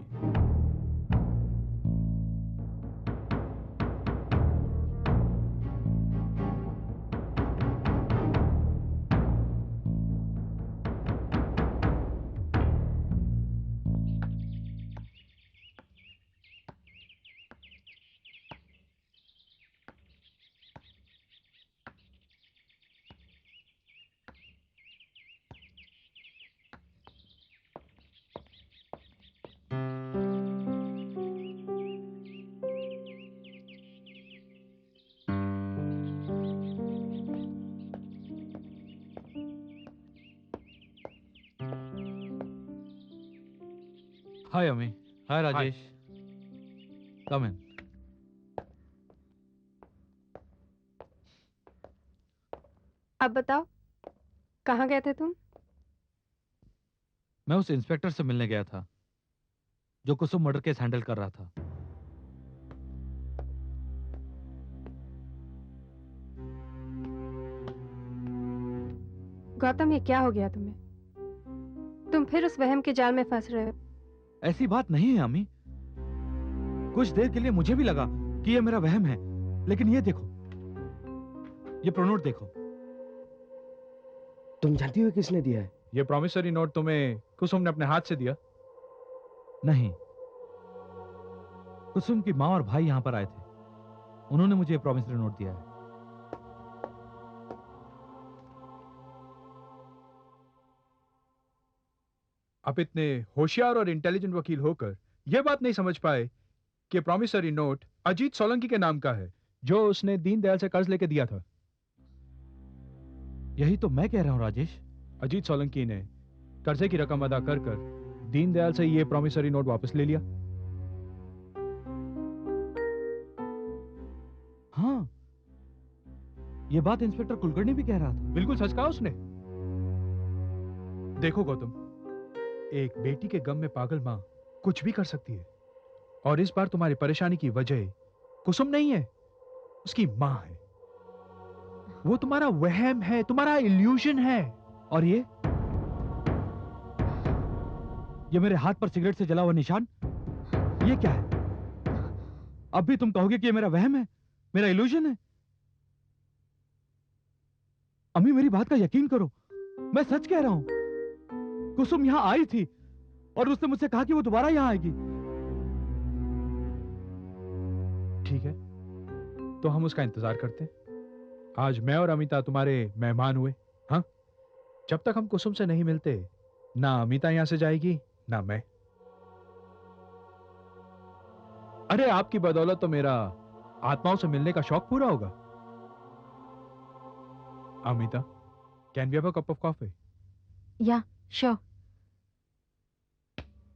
हाय अमी। हाय राजेश। कम इन। अब बताओ, कहाँ गए थे तुम? मैं उस इंस्पेक्टर से मिलने गया था जो कुसुम मर्डर केस हैंडल कर रहा था। गौतम, ये क्या हो गया तुम्हें? तुम फिर उस वहम के जाल में फंस रहे हो। ऐसी बात नहीं है अमी। कुछ देर के लिए मुझे भी लगा कि ये मेरा वहम है, लेकिन ये देखो, ये प्रोनोट देखो। तुम जानती हो किसने दिया है? ये प्रॉमिसरी नोट तुम्हें कुसुम ने अपने हाथ से दिया? नहीं, कुसुम की मां और भाई यहां पर आए थे। उन्होंने मुझे ये प्रॉमिसरी नोट दिया है। आप इतने होशियार और इंटेलिजेंट वकील होकर यह बात नहीं समझ पाए कि प्रॉमिसरी नोट अजीत सोलंकी के नाम का है, जो उसने दीनदयाल से कर्ज लेके दिया था। यही तो मैं कह रहा हूं राजेश। अजीत सोलंकी ने कर्जे की रकम अदा कर कर दीनदयाल से ये प्रॉमिसरी नोट वापस ले लिया। हाँ, ये बात इंस्पेक्टर कुलकर्णी भी कह रहा था। बिल्कुल सच कहा उसने। देखो गौतम, एक बेटी के गम में पागल मां कुछ भी कर सकती है, और इस बार तुम्हारी परेशानी की वजह कुसुम नहीं है, उसकी मां है। वो तुम्हारा वहम है, तुम्हारा इल्यूजन है। और ये मेरे हाथ पर सिगरेट से जला हुआ निशान, ये क्या है? अब भी तुम कहोगे कि ये मेरा वहम है, मेरा इल्यूजन है? अम्मी, मेरी बात का यकीन करो। मैं सच कह रहा हूं। कुसुम यहां आई थी और उसने मुझसे कहा कि वो दोबारा यहां आएगी। ठीक है, तो हम उसका इंतजार करते हैं। आज मैं और अमिता तुम्हारे मेहमान हुए। हाँ, जब तक हम कुसुम से नहीं मिलते, ना अमिता यहां से जाएगी ना मैं। अरे आपकी बदौलत तो मेरा आत्माओं से मिलने का शौक पूरा होगा। Amita, can we have a cup of coffee? या श्योर।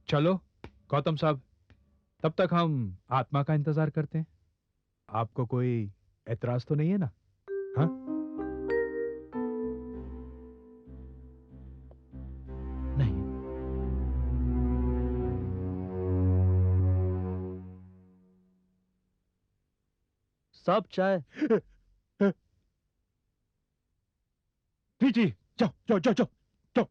चलो गौतम साहब, तब तक हम आत्मा का इंतजार करते हैं। आपको कोई एतराज तो नहीं है ना? हाँ? नहीं। सब चाय। जी जी, जाओ जाओ जाओ जाओ जाओ।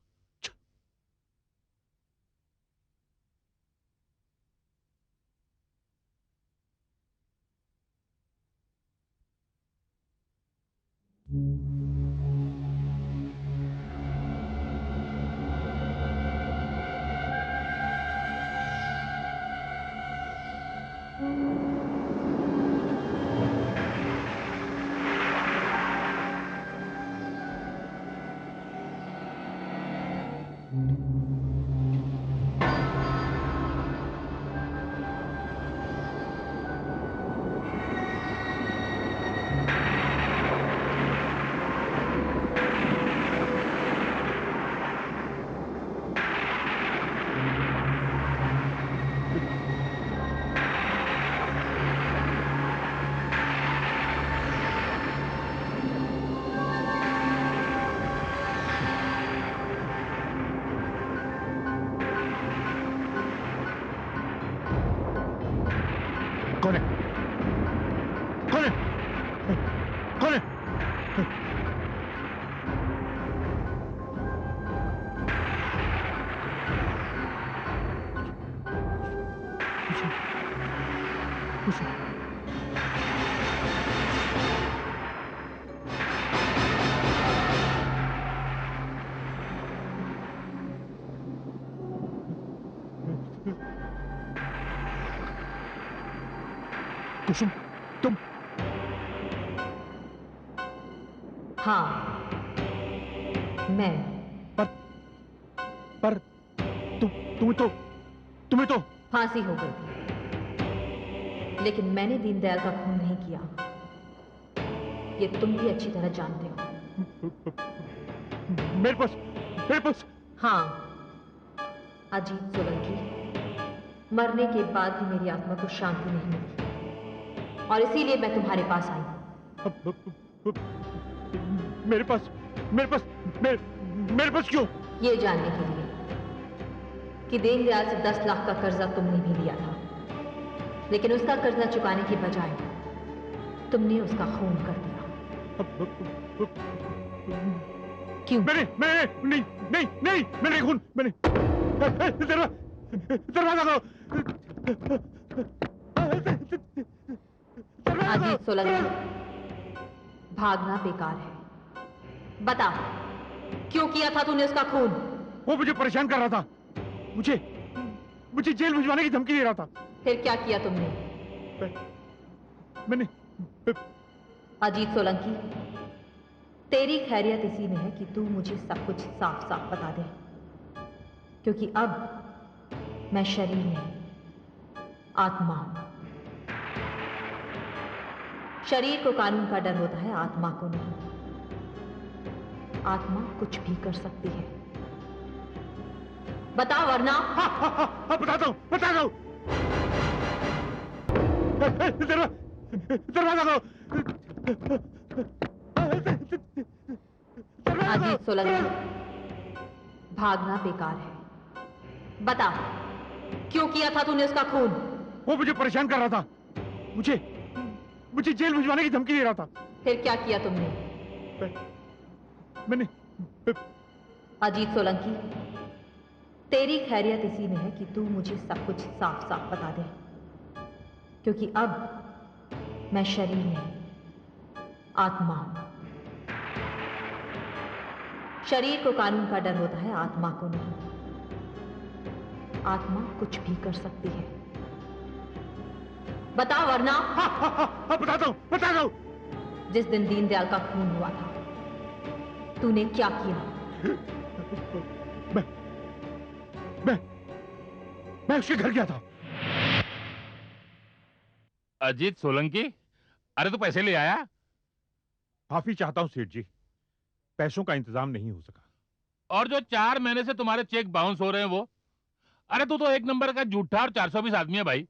कौन है? कौन है? कौन है? कुसुम, तुम? हाँ, मैं। पर तुम्हें तो फांसी हो गई थी, लेकिन मैंने दीनदयाल का खून नहीं किया। ये तुम भी अच्छी तरह जानते हो। मेरे पास। हाँ, अजीत सोलंकी, मरने के बाद भी मेरी आत्मा को शांति नहीं मिली, और इसीलिए मैं तुम्हारे पास आई। मेरे पास क्यों? ये जानने के लिए कि दीनदयाल से 10 लाख का कर्जा तुमने भी लिया था, लेकिन उसका कर्जा चुकाने की बजाय तुमने उसका खून कर दिया। क्यों? नहीं, मैंने खून, दरवाजा दो। अजीत सोलंकी, भागना बेकार है। बता, क्यों किया था तूने उसका खून? वो मुझे परेशान कर रहा था, मुझे जेल भिजवाने की धमकी दे रहा था। फिर क्या किया तुमने? मैंने अजीत सोलंकी, तेरी खैरियत इसी में है कि तू मुझे सब कुछ साफ साफ बता दे, क्योंकि अब मैं शरीर नहीं, आत्मा हूं। शरीर को कानून का डर होता है, आत्मा को नहीं। आत्मा कुछ भी कर सकती है। बता वरना। हाँ, बताता हूँ। दरवाजा दो। अजीत सोलंकी, भागना बेकार है। बता, क्यों किया था तूने उसका खून? वो मुझे परेशान कर रहा था, मुझे जेल भिजवाने की धमकी दे रहा था। फिर क्या किया तुमने? मैंने अजीत सोलंकी, तेरी खैरियत इसी में है कि तू मुझे सब कुछ साफ साफ बता दे, क्योंकि अब मैं शरीर नहीं, आत्मा हूं। शरीर को कानून का डर होता है, आत्मा को नहीं। आत्मा कुछ भी कर सकती है। बता वरना। बताता हूं। जिस दिन दीनदयाल का खून हुआ था, तूने क्या किया? मैं उसके घर गया था। अजीत सोलंकी, अरे तू पैसे ले आया? माफी चाहता हूं सेठ जी, पैसों का इंतजाम नहीं हो सका। और जो 4 महीने से तुम्हारे चेक बाउंस हो रहे हैं वो? अरे तू तो एक नंबर का झूठा और 420 आदमी है भाई।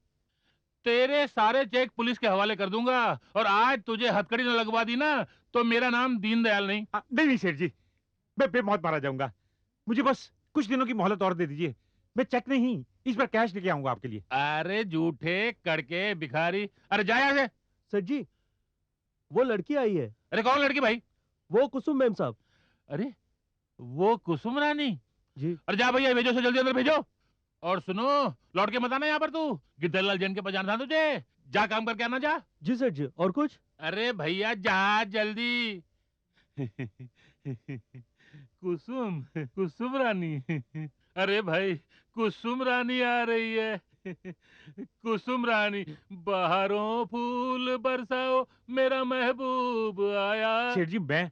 तेरे सारे चेक पुलिस के हवाले कर दूंगा, और आज तुझे हथकड़ी न लगवा दी ना तो मेरा नाम दीनदयाल नहीं। नहीं सेठ जी, मैं बेमौत मारा जाऊंगा। मुझे बस कुछ दिनों की मोहलत और दे दीजिए। मैं चेक नहीं, इस बार कैश लेके आऊंगा आपके लिए। अरे झूठे कड़के भिखारी, अरे जा यहाँ से। सर जी, वो लड़की आई है। अरे कौन लड़की भाई? वो कुसुम मैम साहब। अरे वो कुसुम रानी जी। अरे जा भैया, भेजो से जल्दी अंदर भेजो। और सुनो, लौट के मत आना यहाँ पर तू, गिद्दरलाल जैन के पास जाना था तुझे। जा काम करके आना, जा। जी सर जी। और कुछ? अरे भैया जा जल्दी। कुसुम, कुसुम रानी। अरे भाई, कुसुम रानी आ रही है। कुसुम रानी, बहारों फूल बरसाओ, मेरा महबूब आया। सेठ जी मैं।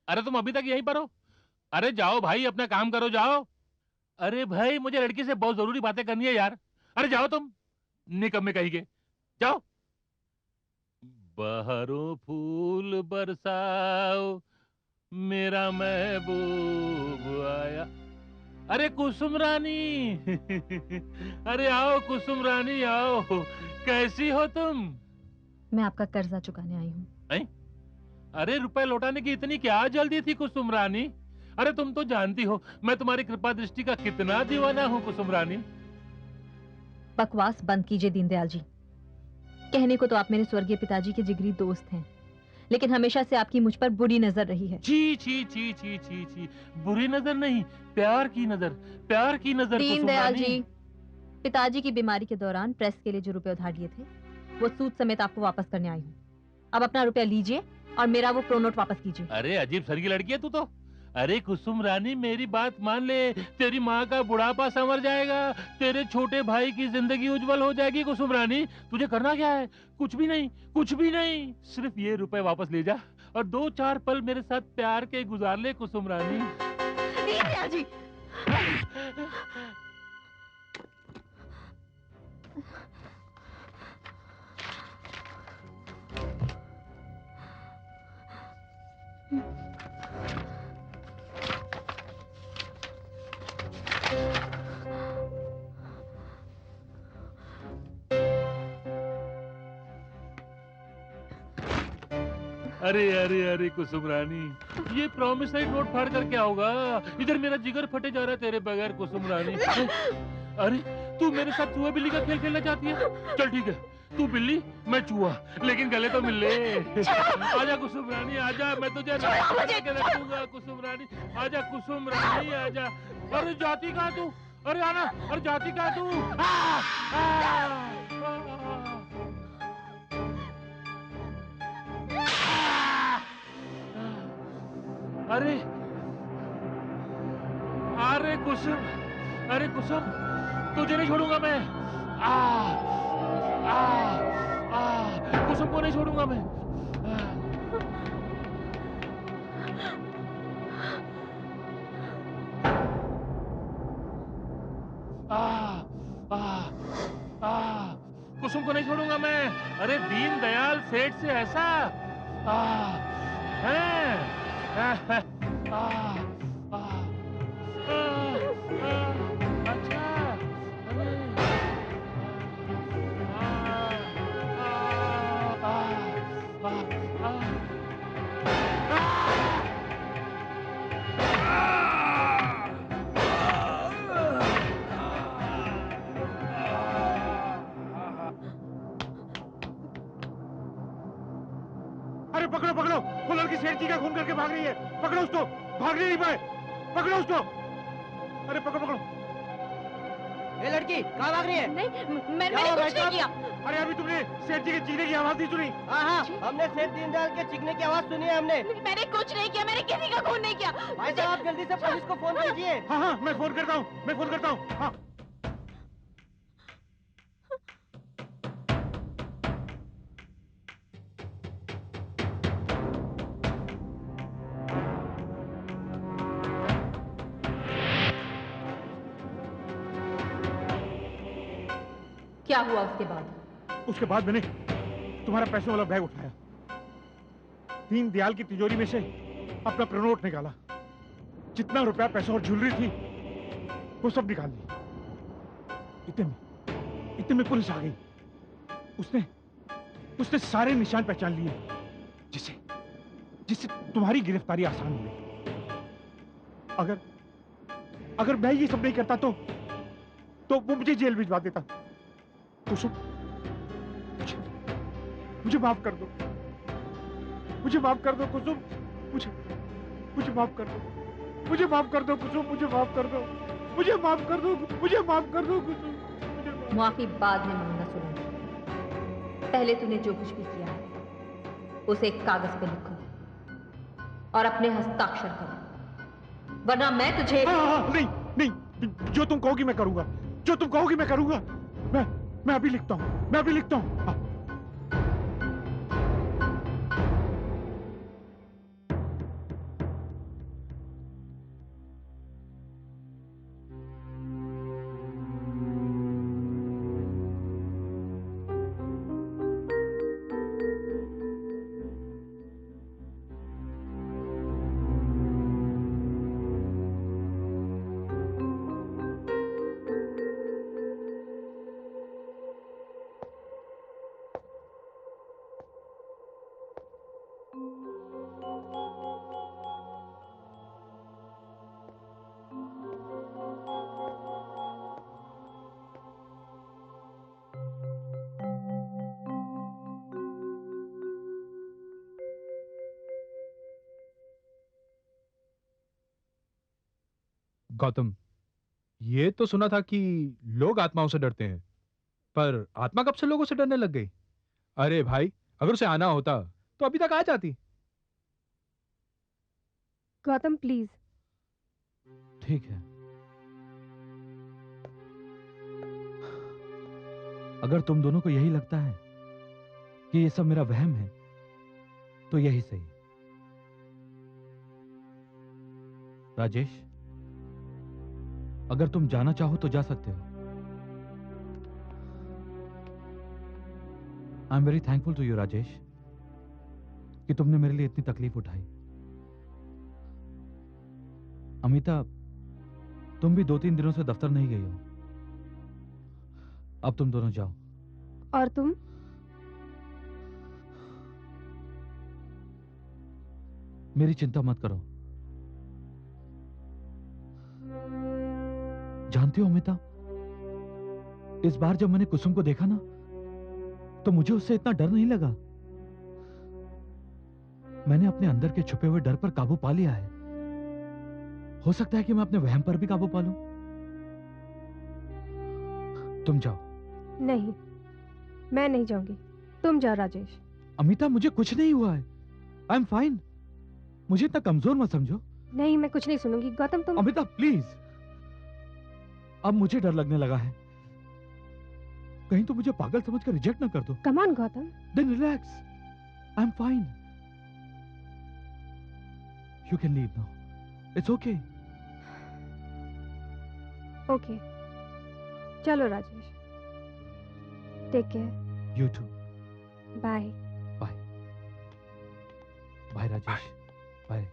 अरे तुम अभी तक यहीं पर हो? अरे जाओ भाई, अपना काम करो, जाओ। अरे भाई, मुझे लड़की से बहुत जरूरी बातें करनी है यार। अरे जाओ तुम, निकम्मे कहीं, जाओ। बहारों फूल बरसाओ, मेरा महबूब आया। अरे कुसुम रानी। अरे आओ कुसुम रानी, आओ। कैसी हो तुम? मैं आपका कर्जा चुकाने आई हूँ। अरे रुपए लौटाने की इतनी क्या जल्दी थी कुसुम रानी? अरे तुम तो जानती हो मैं तुम्हारी कृपा दृष्टि का कितना दीवाना हूँ कुसुम रानी। बकवास बंद कीजिए दीनदयाल जी। कहने को तो आप मेरे स्वर्गीय पिताजी के जिगरी दोस्त हैं, लेकिन हमेशा से आपकी मुझ पर बुरी नजर रही है। छी छी छी छी छी छी, बुरी नजर नहीं, प्यार की नजर, प्यार की नजर। दीनदयाल जी, पिताजी की बीमारी के दौरान प्रेस के लिए जो रुपए उधार लिए थे, वो सूद समेत आपको वापस करने आई हूँ। अब अपना रुपया लीजिए और मेरा वो प्रोनोट वापस कीजिए। अरे अजीब सर की लड़की है तू तो। अरे कुसुम रानी, मेरी बात मान ले, तेरी माँ का बुढ़ापा संवर जाएगा, तेरे छोटे भाई की जिंदगी उज्जवल हो जाएगी। कुसुम रानी, तुझे करना क्या है? कुछ भी नहीं, कुछ भी नहीं, सिर्फ ये रुपए वापस ले जा और 2-4 पल मेरे साथ प्यार के गुजार ले कुसुम रानी। जी। अरे अरे अरे कुसुम रानी, ये प्रॉमिसरी नोट फाड़ कर क्या होगा? इधर मेरा जिगर फटे जा रहा है तेरे बगैर कुसुम रानी। अरे तू मेरे साथ चूहा बिल्ली का खेल खेलना चाहती है? चल ठीक है, तू बिल्ली मैं चूहा, लेकिन गले तो मिल ले। आजा कुसुम रानी, आजा, मैं तुझे रखूंगा कुसुम रानी। आजा कुसुम रानी, आजा। अरे जाती कहाँ तू? अरे आना, अरे जाती कहाँ तू? अरे अरे कुसुम, अरे कुसुम, तुझे नहीं छोड़ूंगा मैं। कुसुम को नहीं छोड़ूंगा मैं। कुसुम को नहीं छोड़ूंगा मैं। अरे दीनदयाल सेठ से ऐसा है। अच्छा, अरे पकड़ो पकड़ो, वो लड़की सेठ जी का खून करके भाग रही है। पकड़ो उसको, भागने नहीं पाए, पकड़ो उसको। अरे पकड़ो पकड़ो। ये लड़की कहाँ भाग रही है? नहीं, मैंने कुछ नहीं किया। अरे अभी तुमने सेठ जी के चीखने की आवाज नहीं सुनी? हाँ, हमने सेठ दीनदयाल के चीखने की आवाज सुनी है हमने। मैंने कुछ नहीं किया, मैंने किसी का खून नहीं किया। भाई साहब आप जल्दी से पुलिस को फोन कीजिए। हाँ, मैं फोन करता हूँ, हाँ। क्या हुआ उसके बाद? उसके बाद मैंने तुम्हारा पैसे वाला बैग उठाया, दीनदयाल की तिजोरी में से अपना प्रोनोट निकाला, जितना रुपया पैसा और ज्वेलरी थी वो सब निकाल ली। इतने में पुलिस आ गई। उसने सारे निशान पहचान लिए, जिससे तुम्हारी गिरफ्तारी आसान हो गई। अगर मैं ये सब नहीं करता तो वो मुझे जेल भिजवा देता। कुसुम, मुझे माफ कर दो, मुझे माफ कर दो कुसुम, मुझे माफ कर दो, मुझे माफ कर दो कुसुम, मुझे माफ कर दो, मुझे माफ कर दो, मुझे माफ कर दो कुसुम। माफी बाद में मांगना सुनेंगे, पहले तूने जो कुछ भी किया है उसे एक कागज पे लिखो और अपने हस्ताक्षर करो, वरना मैं तुझे नहीं, जो तुम कहोगी मैं करूंगा, जो तुम कहोगी मैं करूंगा। मैं अभी लिखता हूँ, गौतम, ये तो सुना था कि लोग आत्माओं से डरते हैं, पर आत्मा कब से लोगों से डरने लग गई? अरे भाई, अगर उसे आना होता तो अभी तक आ जाती। गौतम प्लीज। ठीक है, अगर तुम दोनों को यही लगता है कि ये सब मेरा वहम है तो यही सही। राजेश, अगर तुम जाना चाहो तो जा सकते हो। I am very thankful to you Rajesh कि तुमने मेरे लिए इतनी तकलीफ उठाई। अमिता, तुम भी 2-3 दिनों से दफ्तर नहीं गई हो। अब तुम दोनों जाओ। और तुम? मेरी चिंता मत करो। जानती हो अमिता, इस बार जब मैंने कुसुम को देखा ना तो मुझे उससे इतना डर नहीं लगा। मैंने अपने अंदर के छुपे हुए डर पर काबू पा लिया है। हो सकता है कि मैं अपने वहम पर भी काबू पा लूं। तुम जाओ। नहीं, मैं नहीं जाऊंगी, तुम जाओ राजेश। अमिता, मुझे कुछ नहीं हुआ है, आई एम फाइन। मुझे इतना कमजोर मत समझो। नहीं, मैं कुछ नहीं सुनूंगी। गौतम तुम। अमिता प्लीज, अब मुझे डर लगने लगा है, कहीं तो मुझे पागल समझकर रिजेक्ट ना कर दो। Come on Gautam. Then relax, I am fine, you can leave now, it's okay. Okay, चलो Rajesh, take care. You too. Bye. Bye bye Rajesh, bye.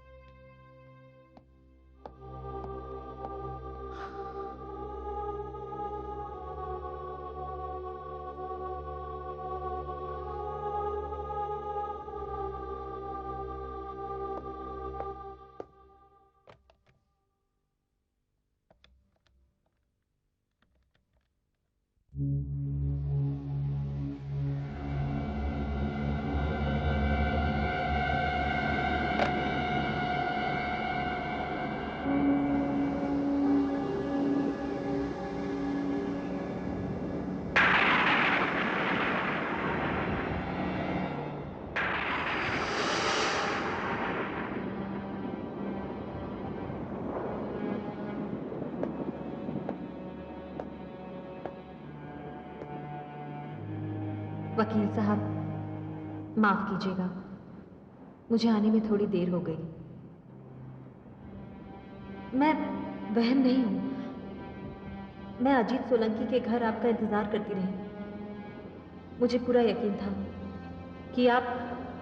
वकील साहब, माफ कीजिएगा, मुझे आने में थोड़ी देर हो गई। मैं वहम नहीं हूं। मैं अजीत सोलंकी के घर आपका इंतजार करती रही। मुझे पूरा यकीन था कि आप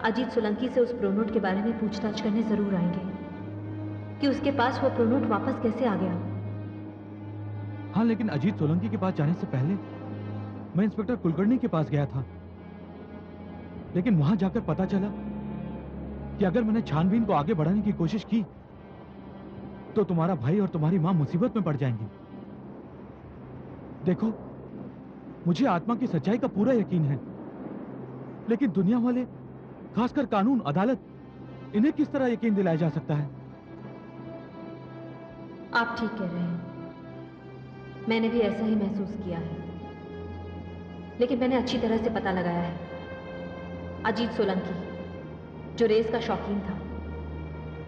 अजीत सोलंकी से उस प्रोनोट के बारे में पूछताछ करने जरूर आएंगे कि उसके पास वो प्रोनोट वापस कैसे आ गया। हाँ, लेकिन अजीत सोलंकी के पास जाने से पहले मैं इंस्पेक्टर कुलकर्णी के पास गया था। लेकिन वहां जाकर पता चला कि अगर मैंने छानबीन को आगे बढ़ाने की कोशिश की तो तुम्हारा भाई और तुम्हारी मां मुसीबत में पड़ जाएंगी। देखो, मुझे आत्मा की सच्चाई का पूरा यकीन है, लेकिन दुनिया वाले, खासकर कानून, अदालत, इन्हें किस तरह यकीन दिलाया जा सकता है? आप ठीक कह रहे हैं, मैंने भी ऐसा ही महसूस किया है। लेकिन मैंने अच्छी तरह से पता लगाया है। अजीत सोलंकी, जो रेस का शौकीन था,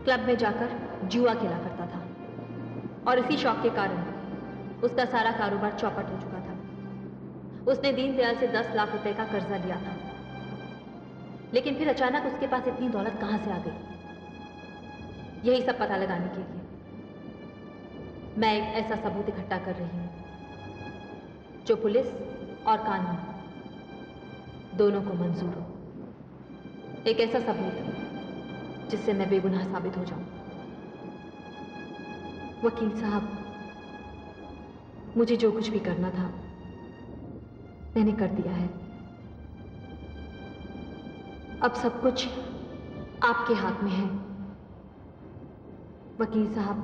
क्लब में जाकर जुआ खेला करता था और इसी शौक के कारण उसका सारा कारोबार चौपट हो चुका था। उसने दीनदयाल से 10 लाख रुपए का कर्जा लिया था, लेकिन फिर अचानक उसके पास इतनी दौलत कहां से आ गई? यही सब पता लगाने के लिए मैं एक ऐसा सबूत इकट्ठा कर रही हूं जो पुलिस और कानून दोनों को मंजूर हो। एक ऐसा सबूत जिससे मैं बेगुनाह साबित हो जाऊं। वकील साहब, मुझे जो कुछ भी करना था मैंने कर दिया है। अब सब कुछ आपके हाथ में है। वकील साहब,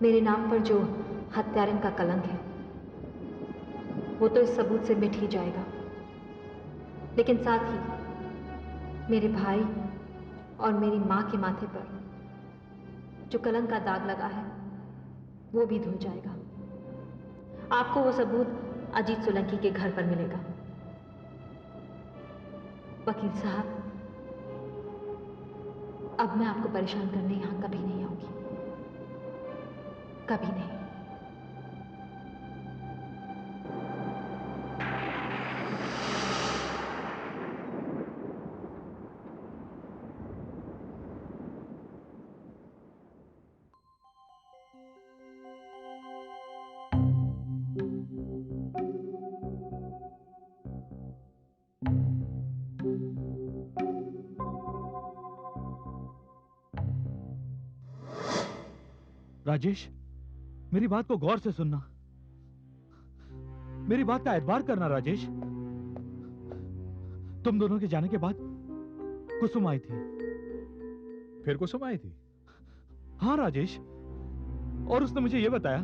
मेरे नाम पर जो हत्यारन का कलंक है वो तो इस सबूत से मिट ही जाएगा, लेकिन साथ ही मेरे भाई और मेरी मां के माथे पर जो कलंक का दाग लगा है वो भी धुल जाएगा। आपको वो सबूत अजीत सोलंकी के घर पर मिलेगा। वकील साहब, अब मैं आपको परेशान करने यहां कभी नहीं आऊंगी, कभी नहीं। राजेश, मेरी बात को गौर से सुनना, मेरी बात का एतबार करना। राजेश, तुम दोनों के जाने के बाद कुसुम आई थी। फिर कुसुम आई थी? हाँ राजेश, और उसने मुझे यह बताया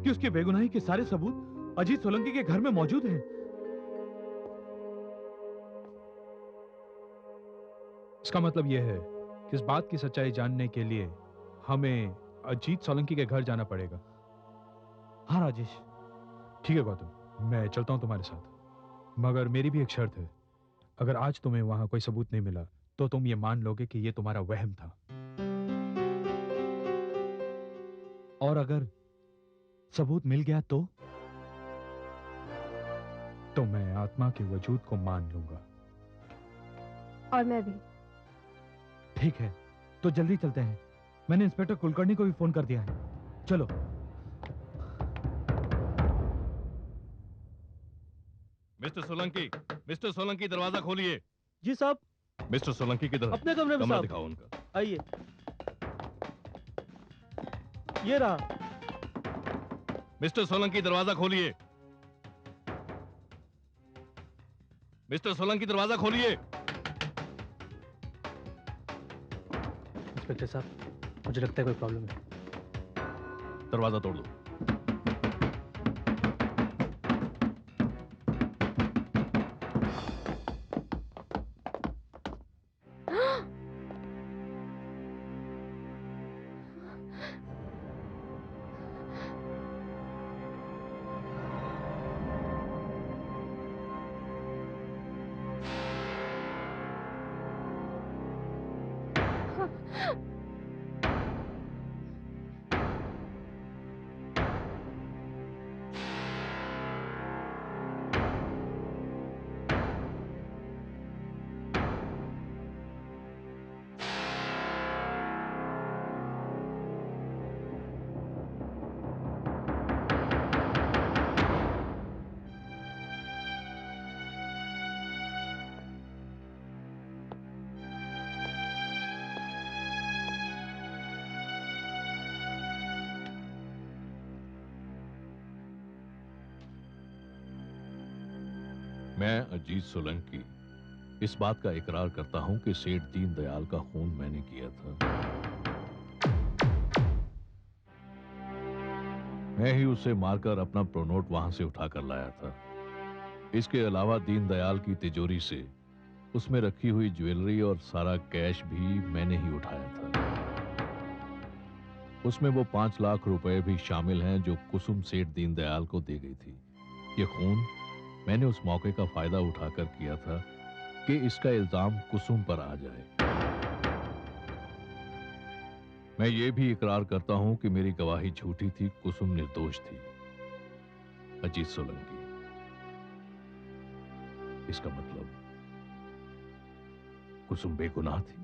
कि उसकी बेगुनाही के सारे सबूत अजीत सोलंकी के घर में मौजूद हैं। इसका मतलब यह है कि इस बात की सच्चाई जानने के लिए हमें अजीत सोलंकी के घर जाना पड़ेगा। हाँ राजेश। ठीक है गौतम, मैं चलता हूं तुम्हारे साथ, मगर मेरी भी एक शर्त है। अगर आज तुम्हें वहां कोई सबूत नहीं मिला तो तुम ये मान लोगे कि ये तुम्हारा वहम था। और अगर सबूत मिल गया तो मैं आत्मा के वजूद को मान लूंगा। और मैं भी। ठीक है, तो जल्दी चलते हैं। मैंने इंस्पेक्टर कुलकर्णी को भी फोन कर दिया है। चलो। मिस्टर सोलंकी, दरवाजा खोलिए। जी साहब। मिस्टर सोलंकी किधर? अपने कमरे में साहब। दिखाओ उनका। आइए। ये रहा। मिस्टर सोलंकी, दरवाजा खोलिए। मिस्टर सोलंकी, दरवाजा खोलिए। इंस्पेक्टर साहब, मुझे लगता है कोई प्रॉब्लम है। दरवाजा तोड़ दो। मैं अजीत सोलंकी इस बात का इकरार करता हूं कि सेठ दीनदयाल का खून मैंने किया था। मैं ही उसे मारकर अपना प्रोनोट वहां से उठाकर लाया था। इसके अलावा दीनदयाल की तिजोरी से उसमें रखी हुई ज्वेलरी और सारा कैश भी मैंने ही उठाया था। उसमें वो 5 लाख रुपए भी शामिल हैं जो कुसुम सेठ दीनदयाल को दे गई थी। ये खून मैंने उस मौके का फायदा उठाकर किया था कि इसका इल्जाम कुसुम पर आ जाए। मैं ये भी इकरार करता हूं कि मेरी गवाही झूठी थी, कुसुम निर्दोष थी। अजीत सोलंकी, इसका मतलब कुसुम बेगुनाह थी।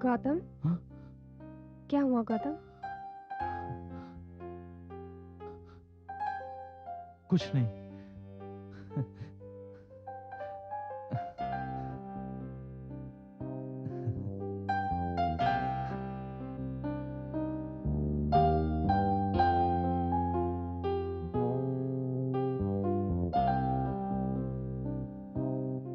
गौतम, क्या हुआ गौतम? कुछ नहीं।